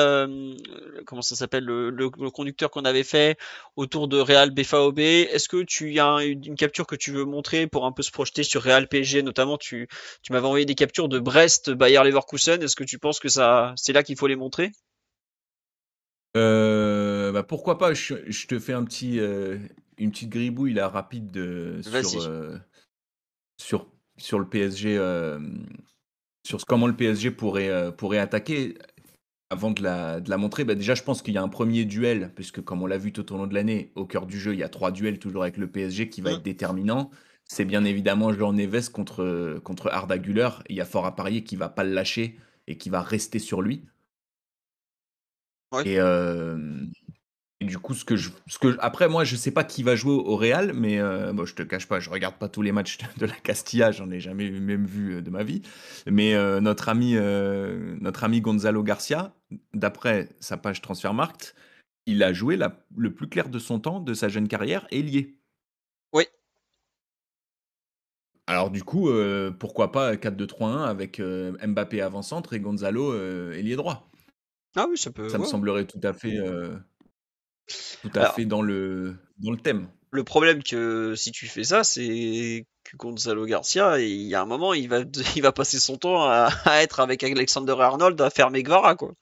comment ça s'appelle, le conducteur qu'on avait fait autour de Real BFAOB, est-ce que tu as une capture que tu veux montrer pour un peu se projeter sur Real PSG, notamment tu m'avais envoyé des captures de Brest, Bayer Leverkusen, est-ce que tu penses que c'est là qu'il faut les montrer? Bah, pourquoi pas, je te fais une petite gribouille là, rapide Vas-y. sur, sur le PSG, comment le PSG pourrait attaquer. Avant de la montrer, bah déjà, je pense qu'il y a un premier duel, puisque comme on l'a vu tout au long de l'année, au cœur du jeu, il y a 3 duels toujours avec le PSG qui va Hum, être déterminant. C'est bien évidemment Jean Neves contre Arda Güler. Il y a fort à parier qu'il va pas le lâcher et qu'il va rester sur lui. ouais. Et, du coup, après, moi, je sais pas qui va jouer au Real, mais bon, je te cache pas, je regarde pas tous les matchs de la Castilla, j'en ai jamais même vu de ma vie. Mais notre ami Gonzalo Garcia, d'après sa page Transfermarkt, il a joué le plus clair de son temps, de sa jeune carrière, ailier. Oui. Alors du coup, pourquoi pas 4-2-3-1 avec Mbappé avant-centre et Gonzalo ailier droit. Ah oui, ça peut. Ça me Ouais, ouais. semblerait tout à Alors, fait dans le thème. le problème que si tu fais ça, c'est que Gonzalo Garcia, il y a un moment, il va passer son temps à être avec Alexander Arnold à faire Guevara, quoi.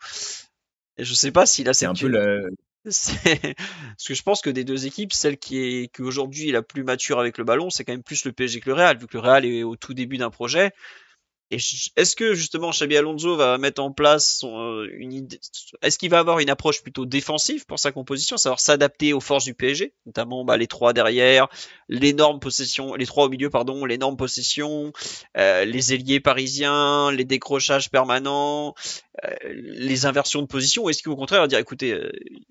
Et je sais pas s'il a C'est cette un peu la, parce que je pense que des deux équipes, celle qui aujourd'hui est la plus mature avec le ballon, c'est quand même plus le PSG que le Real, vu que le Real est au tout début d'un projet. Et est-ce que justement Xabi Alonso va mettre en place une idée, est-ce qu'il va avoir une approche plutôt défensive pour sa composition, savoir s'adapter aux forces du PSG, notamment les trois derrière, l'énorme possession, les trois au milieu pardon, l'énorme possession, les ailiers parisiens, les décrochages permanents, les inversions de position, ou est-ce qu'au contraire il va dire écoutez,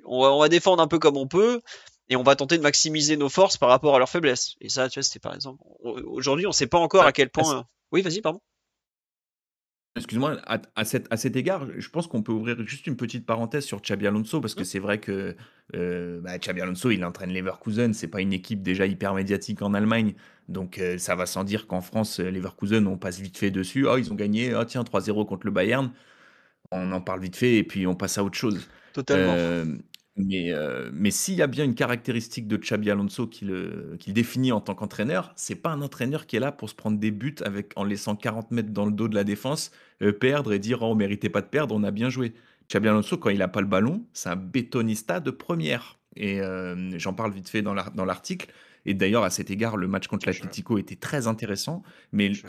on va défendre un peu comme on peut et on va tenter de maximiser nos forces par rapport à leurs faiblesses. Et ça, tu vois, c'est par exemple aujourd'hui on sait pas encore à à- quel à point. Oui, vas-y, pardon. Excuse-moi, à cet égard, je pense qu'on peut ouvrir juste une petite parenthèse sur Xabi Alonso, parce que Hmm. c'est vrai que Xabi Alonso, il entraîne Leverkusen, c'est pas une équipe déjà hyper médiatique en Allemagne, donc ça va sans dire qu'en France, Leverkusen, on passe vite fait dessus. Oh, ils ont gagné, oh tiens, 3-0 contre le Bayern, on en parle vite fait et puis on passe à autre chose. Totalement. Euh, mais s'il y a bien une caractéristique de Xabi Alonso qui le définit en tant qu'entraîneur, c'est pas un entraîneur qui est là pour se prendre des buts en laissant 40 mètres dans le dos de la défense, perdre et dire oh, on méritait pas de perdre, on a bien joué. Xabi Alonso, quand il a pas le ballon, c'est un bétonista de première. Et j'en parle vite fait dans l'article. Et d'ailleurs, à cet égard, le match contre Je, l'Atlético était très intéressant. Mais je...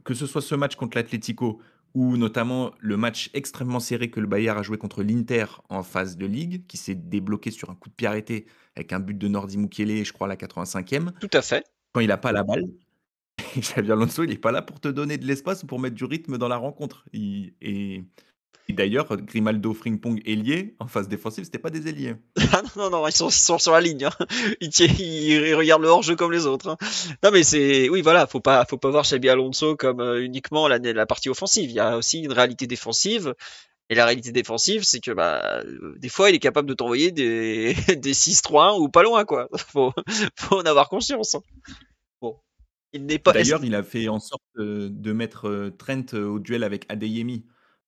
que ce soit ce match contre l'Atlético ou notamment le match extrêmement serré que le Bayern a joué contre l'Inter en phase de Ligue, qui s'est débloqué sur un coup de pied arrêté avec un but de Nordi Mukiele, je crois, à la 85e. Tout à fait. Quand il n'a pas la balle, Xabi Alonso, il n'est pas là pour te donner de l'espace ou pour mettre du rythme dans la rencontre. Et d'ailleurs, Grimaldo, Frimpong, ailier, en phase défensive, c'était pas des ailiers. Ah non, non, non, ils sont sur la ligne, hein. Ils regardent le hors-jeu comme les autres, hein. Non, mais oui, voilà, faut pas voir Xabi Alonso comme uniquement la partie offensive. Il y a aussi une réalité défensive. Et la réalité défensive, c'est que des fois, il est capable de t'envoyer des 6-3-1 ou pas loin, quoi. Faut en avoir conscience, hein. Bon, il n'est pas. D'ailleurs, il a fait en sorte de mettre Trent au duel avec Adeyemi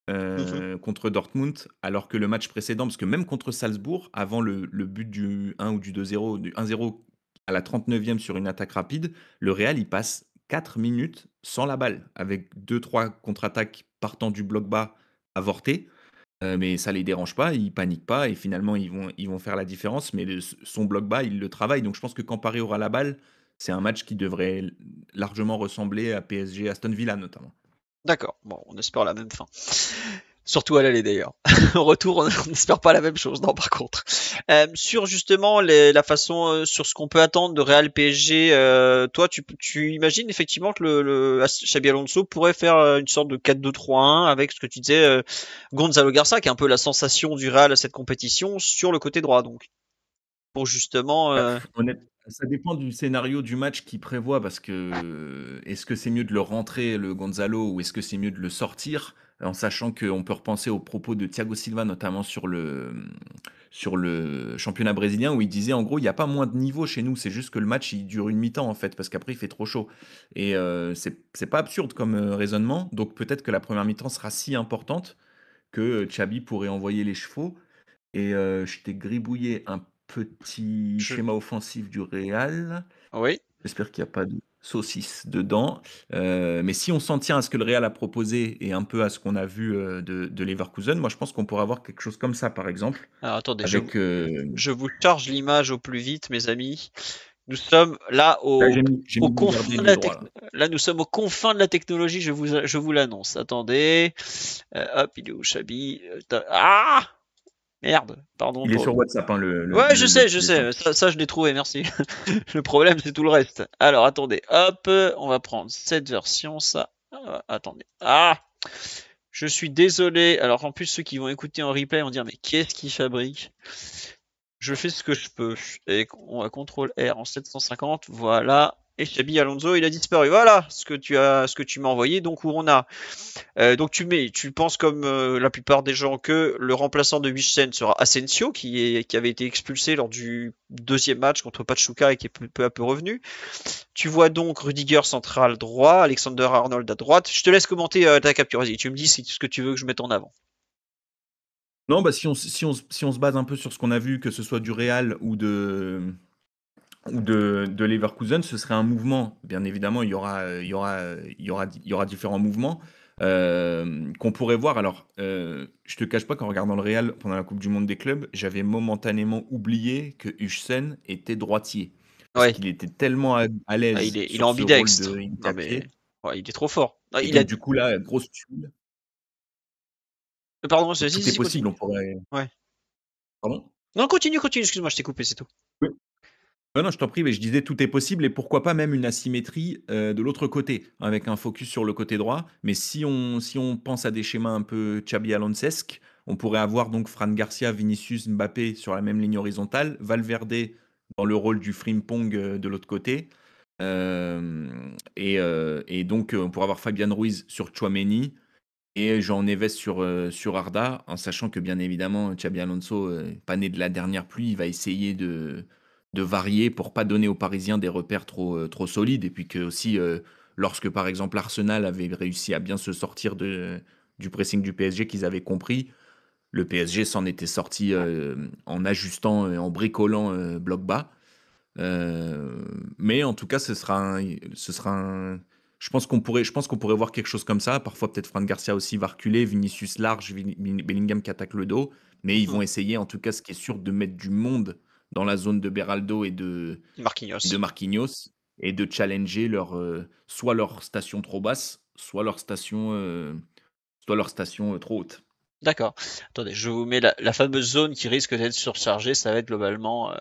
Mhm. contre Dortmund, alors que le match précédent, parce que même contre Salzbourg, avant le but du 1 ou du 2-0, du 1-0 à la 39e sur une attaque rapide, le Real, il passe 4 minutes sans la balle, avec deux trois contre-attaques partant du bloc bas avortés. Mais ça les dérange pas, ils paniquent pas et finalement ils vont faire la différence. Mais son bloc bas, il le travaille. Donc je pense que quand Paris aura la balle, c'est un match qui devrait largement ressembler à PSG Aston Villa notamment. D'accord. Bon, on espère la même fin. Surtout à l'aller d'ailleurs. Au retour, on n'espère pas la même chose, non, par contre. Sur justement la façon, sur ce qu'on peut attendre de Real PSG, toi, tu imagines effectivement que Xabi Alonso pourrait faire une sorte de 4-2-3-1 avec ce que tu disais, Gonzalo Garça, qui est un peu la sensation du Real à cette compétition, sur le côté droit, donc pour justement. Bah, ça dépend du scénario du match qu'il prévoit parce que est-ce que c'est mieux de le rentrer, le Gonzalo, ou est-ce que c'est mieux de le sortir, en sachant qu'on peut repenser aux propos de Thiago Silva, notamment sur le championnat brésilien, où il disait en gros, il n'y a pas moins de niveau chez nous, c'est juste que le match il dure une mi-temps en fait, parce qu'après il fait trop chaud. Et c'est pas absurde comme raisonnement, donc peut-être que la première mi-temps sera si importante que Xabi pourrait envoyer les chevaux. Et je t'ai gribouillé un petit Je... schéma offensif du Real. Oui. J'espère qu'il n'y a pas de saucisse dedans. Mais si on s'en tient à ce que le Real a proposé et un peu à ce qu'on a vu de Leverkusen, moi je pense qu'on pourrait avoir quelque chose comme ça, par exemple. Alors attendez, Avec, je vous charge l'image au plus vite, mes amis. Nous sommes là là, j'ai aux mis mon confins gardien de lié la droit, là. là, nous sommes aux confins de la technologie. Je vous l'annonce. Attendez. Hop, il est où, Chabi? Ah! Merde. Pardon Il est pour. sur WhatsApp, hein, Ouais, je petit dessin. sais. Ça, je l'ai trouvé, merci. Le problème, c'est tout le reste. Alors, attendez. Hop, on va prendre cette version, ça. Attendez. Ah! Je suis désolé. Alors, en plus, ceux qui vont écouter en replay vont dire, mais qu'est-ce qu'il fabrique? Je fais ce que je peux. Et on va CTRL R en 750. Voilà. Et Xabi Alonso, il a disparu. Voilà ce que tu m'as envoyé. Donc où on a. Donc tu penses comme la plupart des gens que le remplaçant de Wissem sera Asensio, qui avait été expulsé lors du deuxième match contre Pachuca et qui est peu à peu revenu. Tu vois donc Rudiger central droit, Alexander Arnold à droite. Je te laisse commenter ta capture. Vas-y, tu me dis ce que tu veux que je mette en avant. Non, bah si on se base un peu sur ce qu'on a vu, que ce soit du Real ou de Leverkusen, ce serait un mouvement. Bien évidemment, il y aura différents mouvements qu'on pourrait voir. Alors, je te cache pas qu'en regardant le Real pendant la Coupe du Monde des clubs, j'avais momentanément oublié que Huijsen était droitier. Parce Ouais, qu'il était tellement à l'aise il est sur ce rôle de ambidextre. Non mais interpied. ouais, il est trop fort. Ah, Et il a. donc, du coup, là, grosse tuile. Pardon, Donc, vas-y, tout est vas-y, possible. continue. On pourrait. Ouais. Pardon? Non, continue, excuse-moi, je t'ai coupé, c'est tout. Ouais, non, je t'en prie, mais je disais tout est possible et pourquoi pas même une asymétrie de l'autre côté, avec un focus sur le côté droit. Mais si on pense à des schémas un peu Xabi Alonso-esque, on pourrait avoir donc Fran Garcia, Vinicius, Mbappé sur la même ligne horizontale, Valverde dans le rôle du Frimpong de l'autre côté. Et donc, on pourrait avoir Fabian Ruiz sur Tchouaméni et Jean Neves sur Arda, en sachant que bien évidemment, Xabi Alonso, pas né de la dernière pluie, il va essayer de varier pour pas donner aux Parisiens des repères trop solides. Et puis que aussi, lorsque par exemple Arsenal avait réussi à bien se sortir du pressing du PSG qu'ils avaient compris, le PSG s'en était sorti en ajustant, en bricolant bloc bas. Mais en tout cas, je pense qu'on pourrait voir quelque chose comme ça. Parfois, peut-être Fran Garcia aussi va reculer, Vinicius large, Bellingham qui attaque le dos. Mais ils vont Mhm. essayer, en tout cas, ce qui est sûr, de mettre du monde dans la zone de Beraldo et de Marquinhos. Marquinhos et de challenger soit leur station trop basse, soit leur station trop haute. D'accord. Attendez, je vous mets la fameuse zone qui risque d'être surchargée. Ça va être globalement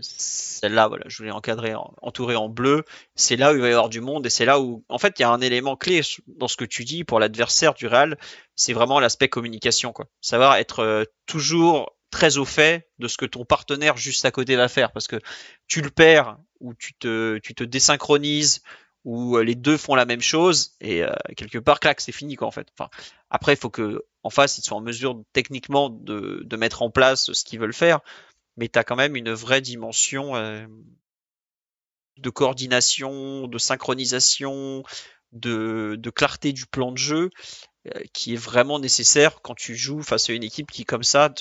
celle-là. Voilà, je voulais encadrer, entourer en bleu. C'est là où il va y avoir du monde et c'est là où, en fait, il y a un élément clé dans ce que tu dis pour l'adversaire du Real. C'est vraiment l'aspect communication, quoi. Savoir être toujours très au fait de ce que ton partenaire juste à côté va faire, parce que tu le perds ou tu te désynchronises ou les deux font la même chose et quelque part, clac, c'est fini, quoi, en fait. Enfin, après, il faut que en face, ils soient en mesure techniquement de mettre en place ce qu'ils veulent faire, mais tu as quand même une vraie dimension de coordination, de synchronisation, de clarté du plan de jeu qui est vraiment nécessaire quand tu joues face à une équipe qui, comme ça,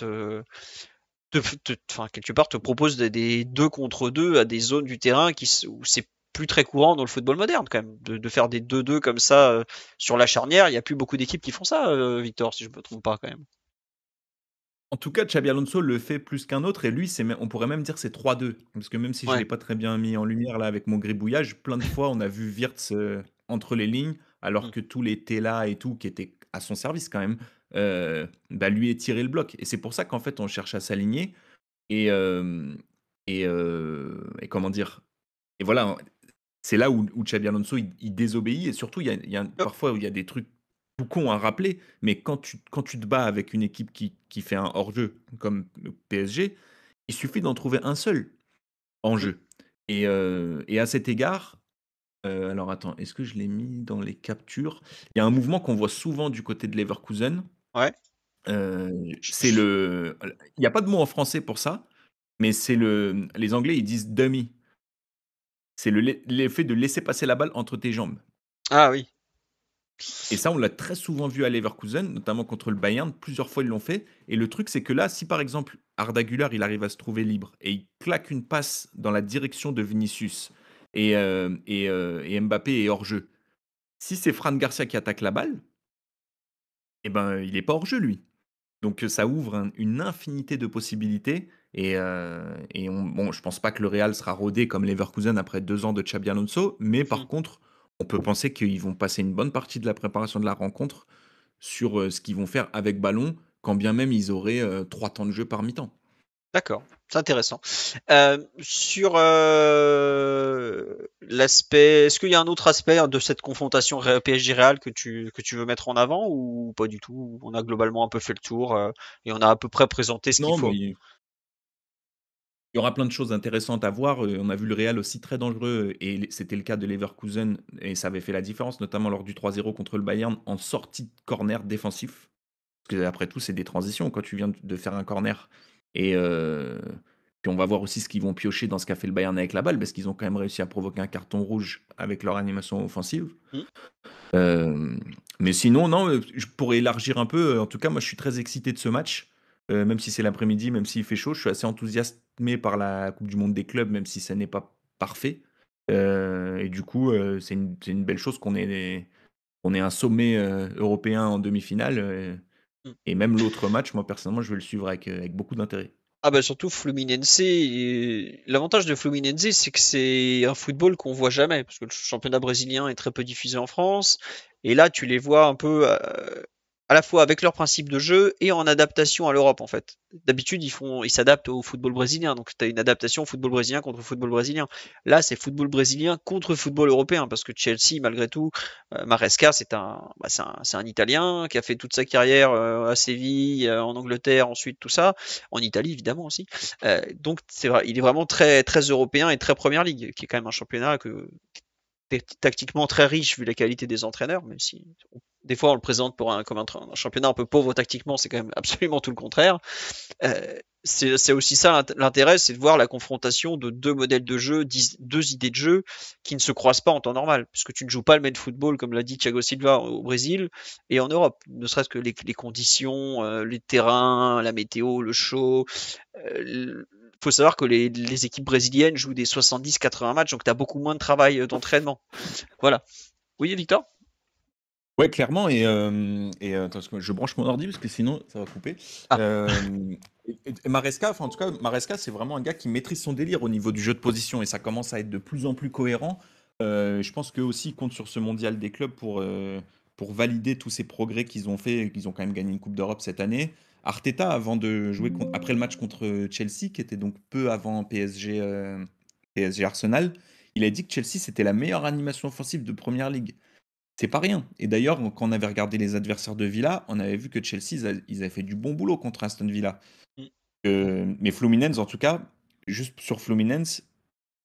enfin, quelque part, te propose des 2 contre 2 à des zones du terrain où c'est plus très courant dans le football moderne, quand même, de faire des 2-2 comme ça sur la charnière. Il n'y a plus beaucoup d'équipes qui font ça, Victor, si je me trompe pas, quand même. En tout cas, Xabi Alonso le fait plus qu'un autre et lui, on pourrait même dire c'est 3-2. Parce que même si je ne Ouais. l'ai pas très bien mis en lumière là avec mon gribouillage, plein de fois on a vu Wirtz entre les lignes, alors Mm. que tous les Tela et tout qui étaient à son service quand même, bah, lui étirer le bloc. Et c'est pour ça qu'en fait on cherche à s'aligner. Et, et comment dire? Et voilà, c'est là où Xabi Alonso, il désobéit et surtout, Hop. parfois, où il y a des trucs tout cons à rappeler, mais quand tu te bats avec une équipe qui fait un hors-jeu comme le PSG, il suffit d'en trouver un seul en Mmh. jeu. Et à cet égard, alors attends, est-ce que je l'ai mis dans les captures? Il y a un mouvement qu'on voit souvent du côté de Leverkusen, Ouais. c'est il y a pas de mot en français pour ça, mais les Anglais, ils disent dummy. C'est l'effet de laisser passer la balle entre tes jambes. Ah oui. Et ça, on l'a très souvent vu à Leverkusen, notamment contre le Bayern. Plusieurs fois, ils l'ont fait. Et le truc, c'est que là, si par exemple Arda Güler, il arrive à se trouver libre et il claque une passe dans la direction de Vinicius et Mbappé est hors jeu. Si c'est Fran Garcia qui attaque la balle, eh ben, il est pas hors jeu lui. Donc ça ouvre une infinité de possibilités. Bon, je pense pas que le Real sera rodé comme Leverkusen après 2 ans de Xabi Alonso, mais par Mmh. contre, on peut penser qu'ils vont passer une bonne partie de la préparation de la rencontre sur ce qu'ils vont faire avec ballon, quand bien même ils auraient 3 temps de jeu par mi-temps. D'accord, c'est intéressant. Sur l'aspect, est-ce qu'il y a un autre aspect de cette confrontation PSG Real que tu veux mettre en avant ou pas du tout? On a globalement un peu fait le tour et on a à peu près présenté ce qu'il Non, mais faut. il y aura plein de choses intéressantes à voir. On a vu le Real aussi très dangereux et c'était le cas de Leverkusen et ça avait fait la différence, notamment lors du 3-0 contre le Bayern en sortie de corner défensif. Parce que après tout, c'est des transitions quand tu viens de faire un corner. Et puis on va voir aussi ce qu'ils vont piocher dans ce qu'a fait le Bayern avec la balle, parce qu'ils ont quand même réussi à provoquer un carton rouge avec leur animation offensive. Hmm. Euh, mais sinon, non, je pourrais élargir un peu. En tout cas, moi, je suis très excité de ce match. Même si c'est l'après-midi, même s'il fait chaud, je suis assez enthousiasmé par la Coupe du Monde des clubs, même si ça n'est pas parfait. Et du coup, c'est une belle chose qu'on ait un sommet européen en demi-finale. Hmm. Et même l'autre match, moi personnellement, je vais le suivre avec beaucoup d'intérêt. Ah bah surtout Fluminense, l'avantage de Fluminense c'est que c'est un football qu'on voit jamais parce que le championnat brésilien est très peu diffusé en France et là tu les vois un peu à la fois avec leur principe de jeu et en adaptation à l'Europe en fait. D'habitude ils s'adaptent au football brésilien donc tu as une adaptation football brésilien contre football brésilien. Là c'est football brésilien contre football européen parce que Chelsea malgré tout Maresca c'est un Italien qui a fait toute sa carrière à Séville en Angleterre ensuite tout ça en Italie évidemment aussi. Donc c'est vrai, il est vraiment très très européen et très Première Ligue, qui est quand même un championnat tactiquement très riche vu la qualité des entraîneurs, même si des fois on le présente comme un championnat un peu pauvre tactiquement, c'est quand même absolument tout le contraire. C'est aussi ça l'intérêt, c'est de voir la confrontation de deux modèles de jeu, deux idées de jeu qui ne se croisent pas en temps normal, puisque tu ne joues pas le même football, comme l'a dit Thiago Silva au Brésil et en Europe, ne serait-ce que les conditions, les terrains, la météo, le chaud. Il faut savoir que les équipes brésiliennes jouent des 70-80 matchs, donc tu as beaucoup moins de travail d'entraînement. Voilà. Oui, Victor? Ouais, clairement. Attends, parce que je branche mon ordi parce que sinon ça va couper. Ah, Et Maresca, enfin en tout cas, Maresca, c'est vraiment un gars qui maîtrise son délire au niveau du jeu de position et ça commence à être de plus en plus cohérent. Je pense qu'eux aussi ils comptent sur ce mondial des clubs pour valider tous ces progrès qu'ils ont fait, qu'ils ont quand même gagné une Coupe d'Europe cette année. Arteta, avant de jouer après le match contre Chelsea, qui était donc peu avant PSG Arsenal, il a dit que Chelsea c'était la meilleure animation offensive de Première Ligue. C'est pas rien. Et d'ailleurs, quand on avait regardé les adversaires de Villa, on avait vu que Chelsea, ils avaient fait du bon boulot contre Aston Villa. Mais Fluminense, en tout cas, juste sur Fluminense,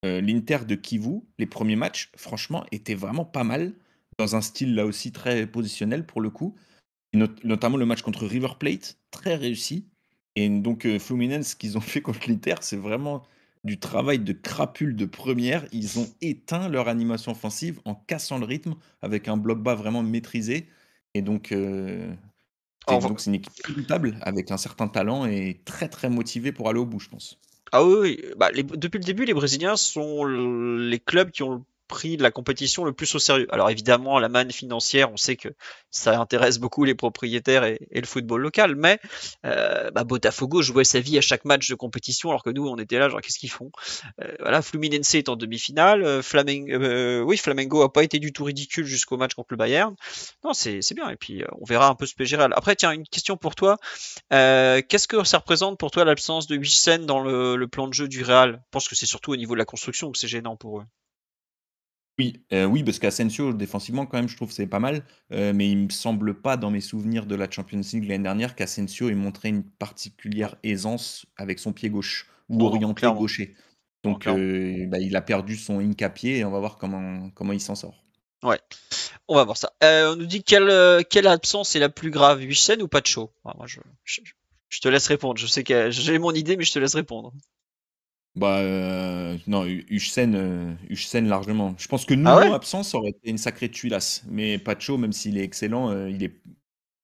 l'Inter de Kivu, les premiers matchs, franchement, étaient vraiment pas mal, dans un style là aussi très positionnel pour le coup. Et notamment le match contre River Plate, très réussi. Et donc Fluminense, ce qu'ils ont fait contre l'Inter, c'est vraiment du travail de crapule de première. Ils ont éteint leur animation offensive en cassant le rythme avec un bloc bas vraiment maîtrisé. Et donc, on va- c'est une équipe redoutable avec un certain talent et très très motivée pour aller au bout, je pense. Ah oui, oui. Bah, depuis le début, les Brésiliens sont les clubs qui ont pris la compétition le plus au sérieux. Alors évidemment, la manne financière, on sait que ça intéresse beaucoup les propriétaires et le football local, mais Botafogo jouait sa vie à chaque match de compétition, alors que nous, on était là, genre qu'est-ce qu'ils font? Voilà, Fluminense est en demi-finale, Flamengo a pas été du tout ridicule jusqu'au match contre le Bayern. Non, c'est bien. Et puis on verra un peu ce PSG Real. Après, tiens, une question pour toi. Qu'est-ce que ça représente pour toi l'absence de Wissem dans le plan de jeu du Real? Je pense que c'est surtout au niveau de la construction que c'est gênant pour eux. Oui, oui, parce qu'Asensio, défensivement, quand même, je trouve que c'est pas mal. Mais il me semble pas, dans mes souvenirs de la Champions League l'année dernière, qu'Asensio ait montré une particulière aisance avec son pied gauche ou Non, non, orienté clairement. gaucher. Non, Donc, clairement. il a perdu son incapié et on va voir comment il s'en sort. Ouais, on va voir ça. On nous dit quelle absence est la plus grave, Wissem ou Pacho? Moi, je te laisse répondre. Je sais que j'ai mon idée, mais je te laisse répondre. Bah, non, Huijsen largement. Je pense que Ah Nuno ouais? absent, ça aurait été une sacrée tuilasse. Mais Pacho, même s'il est excellent,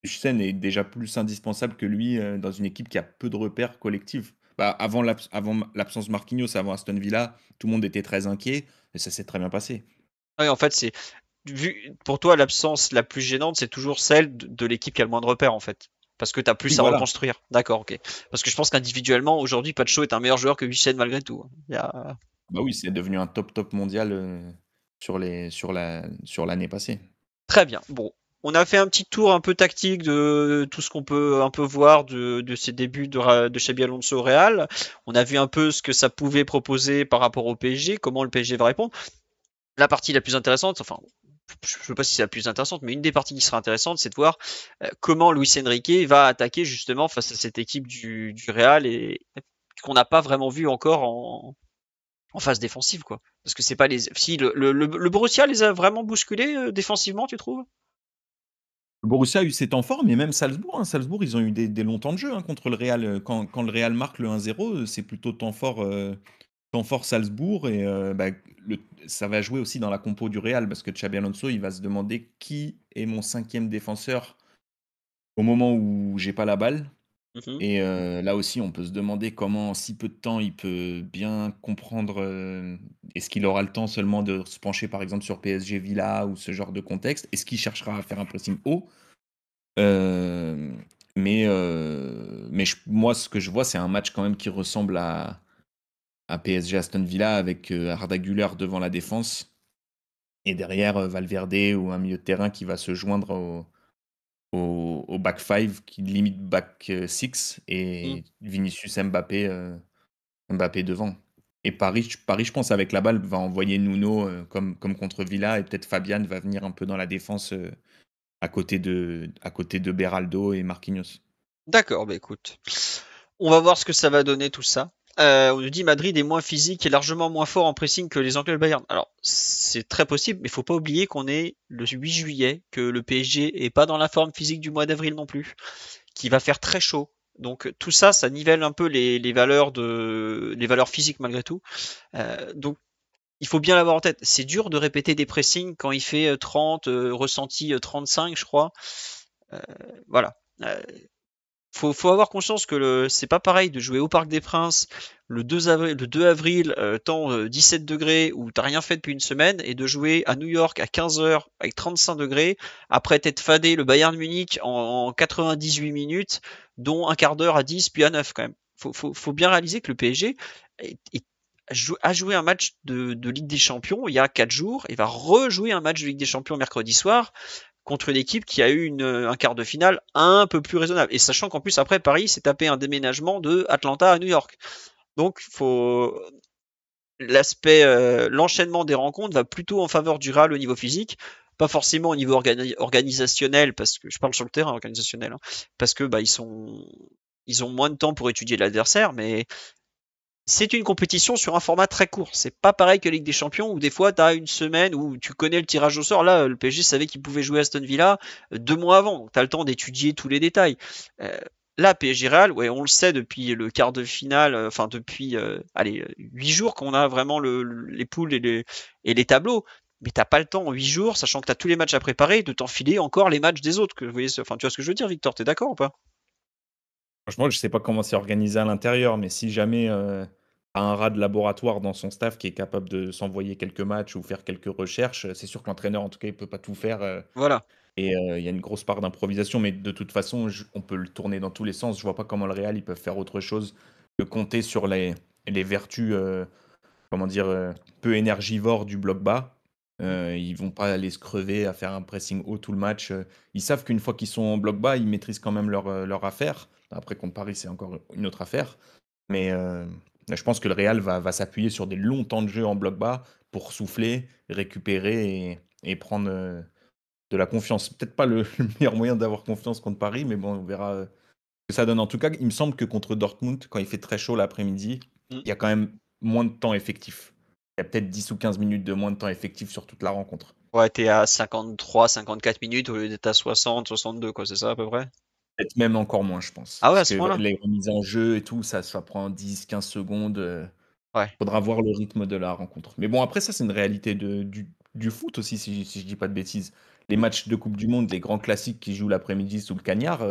Huijsen est déjà plus indispensable que lui dans une équipe qui a peu de repères collectifs. Bah, avant l'absence de Marquinhos, avant Aston Villa, tout le monde était très inquiet et ça s'est très bien passé. Ouais, en fait, c'est pour toi l'absence la plus gênante, c'est toujours celle de l'équipe qui a le moins de repères en fait. Parce que t'as Oui, plus à voilà. reconstruire. D'accord, ok. Parce que je pense qu'individuellement, aujourd'hui, Pacho est un meilleur joueur que Wissem malgré tout. Bah oui, c'est devenu un top mondial sur l'année passée. Très bien. Bon, on a fait un petit tour un peu tactique de tout ce qu'on peut un peu voir de ces débuts de Xabi Alonso au Real. On a vu un peu ce que ça pouvait proposer par rapport au PSG, comment le PSG va répondre. La partie la plus intéressante, enfin, je ne sais pas si c'est la plus intéressante, mais une des parties qui sera intéressante, c'est de voir comment Luis Enrique va attaquer justement face à cette équipe du Real et qu'on n'a pas vraiment vu encore en phase défensive, quoi. Parce que c'est pas les. Si le Borussia les a vraiment bousculés défensivement, tu trouves? Le Borussia a eu ses temps forts, mais même Salzbourg, hein. Salzbourg, ils ont eu des longs temps de jeu hein, contre le Real. Quand le Real marque le 1-0, c'est plutôt temps fort Salzbourg. Et ça va jouer aussi dans la compo du Real, parce que Xabi Alonso, il va se demander qui est mon cinquième défenseur au moment où j'ai pas la balle. Mhm. Et là aussi, on peut se demander comment, en si peu de temps, il peut bien comprendre. Est-ce qu'il aura le temps seulement de se pencher, par exemple, sur PSG Villa ou ce genre de contexte? Est-ce qu'il cherchera à faire un pressing haut? Euh, moi, ce que je vois, c'est un match quand même qui ressemble à PSG Aston Villa avec Arda Güler devant la défense et derrière Valverde ou un milieu de terrain qui va se joindre au back 5 qui limite back 6 Mhm. et Vinicius Mbappé devant. Et Paris, je pense, avec la balle, va envoyer Nuno comme contre Villa et peut-être Fabian va venir un peu dans la défense à côté de Beraldo et Marquinhos. D'accord, bah écoute. On va voir ce que ça va donner tout ça. On nous dit Madrid est moins physique et largement moins fort en pressing que les Anglais et le Bayern. Alors, c'est très possible, mais il faut pas oublier qu'on est le 8 juillet, que le PSG est pas dans la forme physique du mois d'avril non plus, qu'il va faire très chaud. Donc tout ça, ça nivelle un peu les valeurs physiques malgré tout. Donc il faut bien l'avoir en tête. C'est dur de répéter des pressings quand il fait 30, ressenti 35, je crois. Euh, voilà. Faut avoir conscience que c'est pas pareil de jouer au Parc des Princes le 2 avril, temps 17 degrés où t'as rien fait depuis une semaine et de jouer à New York à 15 heures avec 35 degrés après t'être fadé le Bayern Munich en 98 minutes, dont un quart d'heure à 10 puis à 9 quand même. Faut bien réaliser que le PSG a joué un match de Ligue des Champions il y a 4 jours et va rejouer un match de Ligue des Champions mercredi soir contre une équipe qui a eu un quart de finale un peu plus raisonnable. Et sachant qu'en plus, après, Paris s'est tapé un déménagement de Atlanta à New York. Donc, l'enchaînement des rencontres va plutôt en faveur du Real au niveau physique, pas forcément au niveau organisationnel, parce que je parle sur le terrain organisationnel, hein, parce que ils ont moins de temps pour étudier l'adversaire, mais c'est une compétition sur un format très court. C'est pas pareil que Ligue des Champions où des fois tu as une semaine où tu connais le tirage au sort. Là, le PSG savait qu'il pouvait jouer Aston Villa 2 mois avant. Donc tu as le temps d'étudier tous les détails. Euh, Là, PSG Real, ouais, on le sait depuis le quart de finale, enfin depuis 8 jours qu'on a vraiment les poules et les tableaux. Mais t'as pas le temps en 8 jours, sachant que tu as tous les matchs à préparer, de t'enfiler encore les matchs des autres. Vous voyez, enfin, tu vois ce que je veux dire, Victor, t'es d'accord ou pas? Franchement, je sais pas comment c'est organisé à l'intérieur, mais si jamais a un rat de laboratoire dans son staff qui est capable de s'envoyer quelques matchs ou faire quelques recherches. C'est sûr que l'entraîneur, en tout cas, il peut pas tout faire. Voilà. Et il y a une grosse part d'improvisation, mais de toute façon, on peut le tourner dans tous les sens. Je vois pas comment le Real, ils peuvent faire autre chose que compter sur les vertus, comment dire, peu énergivores du bloc bas. Ils vont pas aller se crever à faire un pressing haut tout le match. Ils savent qu'une fois qu'ils sont en bloc bas, ils maîtrisent quand même leur affaire. Après, contre Paris, c'est encore une autre affaire. Mais je pense que le Real va s'appuyer sur des longs temps de jeu en bloc bas pour souffler, récupérer et prendre de la confiance. Peut-être pas le, le meilleur moyen d'avoir confiance contre Paris, mais bon, on verra ce que ça donne. En tout cas, il me semble que contre Dortmund, quand il fait très chaud l'après-midi, Mm. il y a quand même moins de temps effectif. Il y a peut-être 10 ou 15 minutes de moins de temps effectif sur toute la rencontre. Ouais, t'es à 53, 54 minutes au lieu d'être à 60, 62, quoi, c'est ça à peu près? Peut-être même encore moins, je pense. Ah ouais, à Parce ce que point-là? les remises en jeu et tout, ça prend 10, 15 secondes. Ouais. Faudra voir le rythme de la rencontre. Mais bon, après, ça, c'est une réalité du foot aussi, si je dis pas de bêtises. Les Mm. matchs de Coupe du Monde, les grands classiques qui jouent l'après-midi sous le cagnard,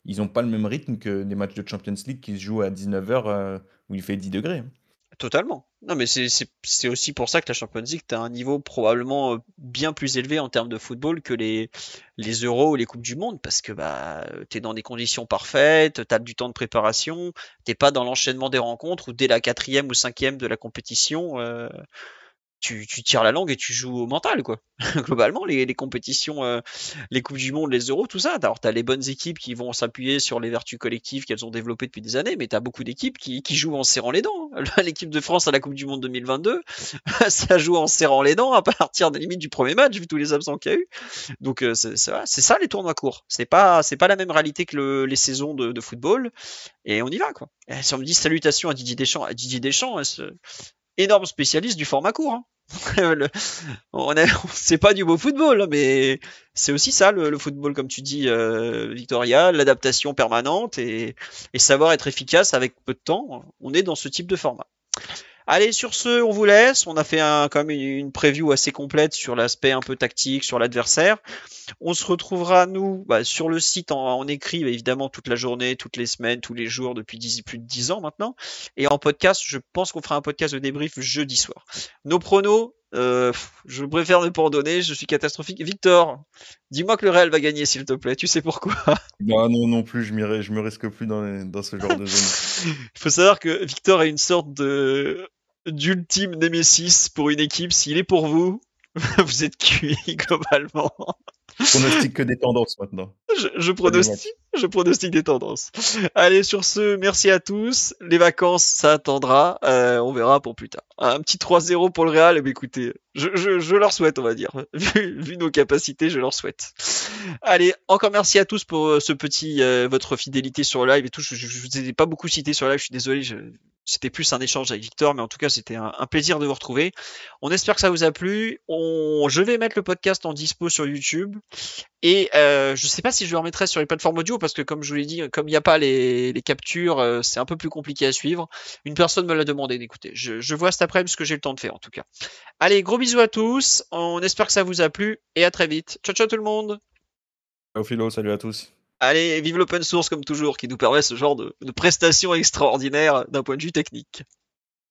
ils n'ont pas le même rythme que des matchs de Champions League qui se jouent à 19h où il fait 10 degrés. Totalement. Non, mais c'est aussi pour ça que la Champions League, t'as un niveau probablement bien plus élevé en termes de football que les Euros ou les Coupes du Monde, parce que bah t'es dans des conditions parfaites, t'as du temps de préparation, t'es pas dans l'enchaînement des rencontres où dès la quatrième ou cinquième de la compétition, tu tires la langue et tu joues au mental, quoi. Globalement, les compétitions, les Coupes du Monde, les Euros, tout ça. Alors, t'as les bonnes équipes qui vont s'appuyer sur les vertus collectives qu'elles ont développées depuis des années, mais t'as beaucoup d'équipes qui jouent en serrant les dents, hein. L'équipe de France à la Coupe du Monde 2022, ça joue en serrant les dents à partir des limites du premier match, vu tous les absents qu'il y a eu. Donc, c'est ça les tournois courts. C'est pas la même réalité que les saisons de football, et on y va, quoi. Et si on me dit salutations à Didier Deschamps, énorme spécialiste du format court, hein. Le- c'est pas du beau football, hein, mais c'est aussi ça le football, comme tu dis, Victoria, l'adaptation permanente et savoir être efficace avec peu de temps. On est dans ce type de format. Allez, sur ce, on vous laisse. On a fait quand même une preview assez complète sur l'aspect un peu tactique, sur l'adversaire. On se retrouvera, nous, sur le site en écrit, évidemment, toute la journée, toutes les semaines, tous les jours, depuis plus de 10 ans maintenant. Et en podcast, je pense qu'on fera un podcast de débrief jeudi soir. Nos pronos, je préfère ne pas en donner, je suis catastrophique. Victor, dis-moi que le Real va gagner, s'il te plaît. Tu sais pourquoi? Non, non, non plus, je me risque plus dans ce genre de zone. Il faut savoir que Victor est une sorte d'ultime némésis pour une équipe. S'il est pour vous, vous êtes cuit globalement. Je pronostique que des tendances maintenant. Je Pas des matchs. pronostique des tendances. Allez, sur ce, merci à tous. Les vacances, ça attendra. On verra pour plus tard. Un petit 3-0 pour le Real, mais écoutez, je leur souhaite, on va dire. Vu nos capacités, je leur souhaite. Allez, encore merci à tous pour votre fidélité sur le live et tout. Je vous ai pas beaucoup cité sur le live, je suis désolé. C'était plus un échange avec Victor, mais en tout cas, c'était un plaisir de vous retrouver. On espère que ça vous a plu. Je vais mettre le podcast en dispo sur YouTube. Et je sais pas si je le remettrai sur les plateformes audio parce que comme je vous l'ai dit, comme il n'y a pas les captures, c'est un peu plus compliqué à suivre. Une personne me l'a demandé d'écouter. Je vois cet après-midi ce que j'ai le temps de faire en tout cas. Allez, gros bisous à tous. On espère que ça vous a plu et à très vite. Ciao ciao tout le monde. Ciao Philo, salut à tous. Allez, vive l'open source comme toujours qui nous permet ce genre de prestations extraordinaires d'un point de vue technique.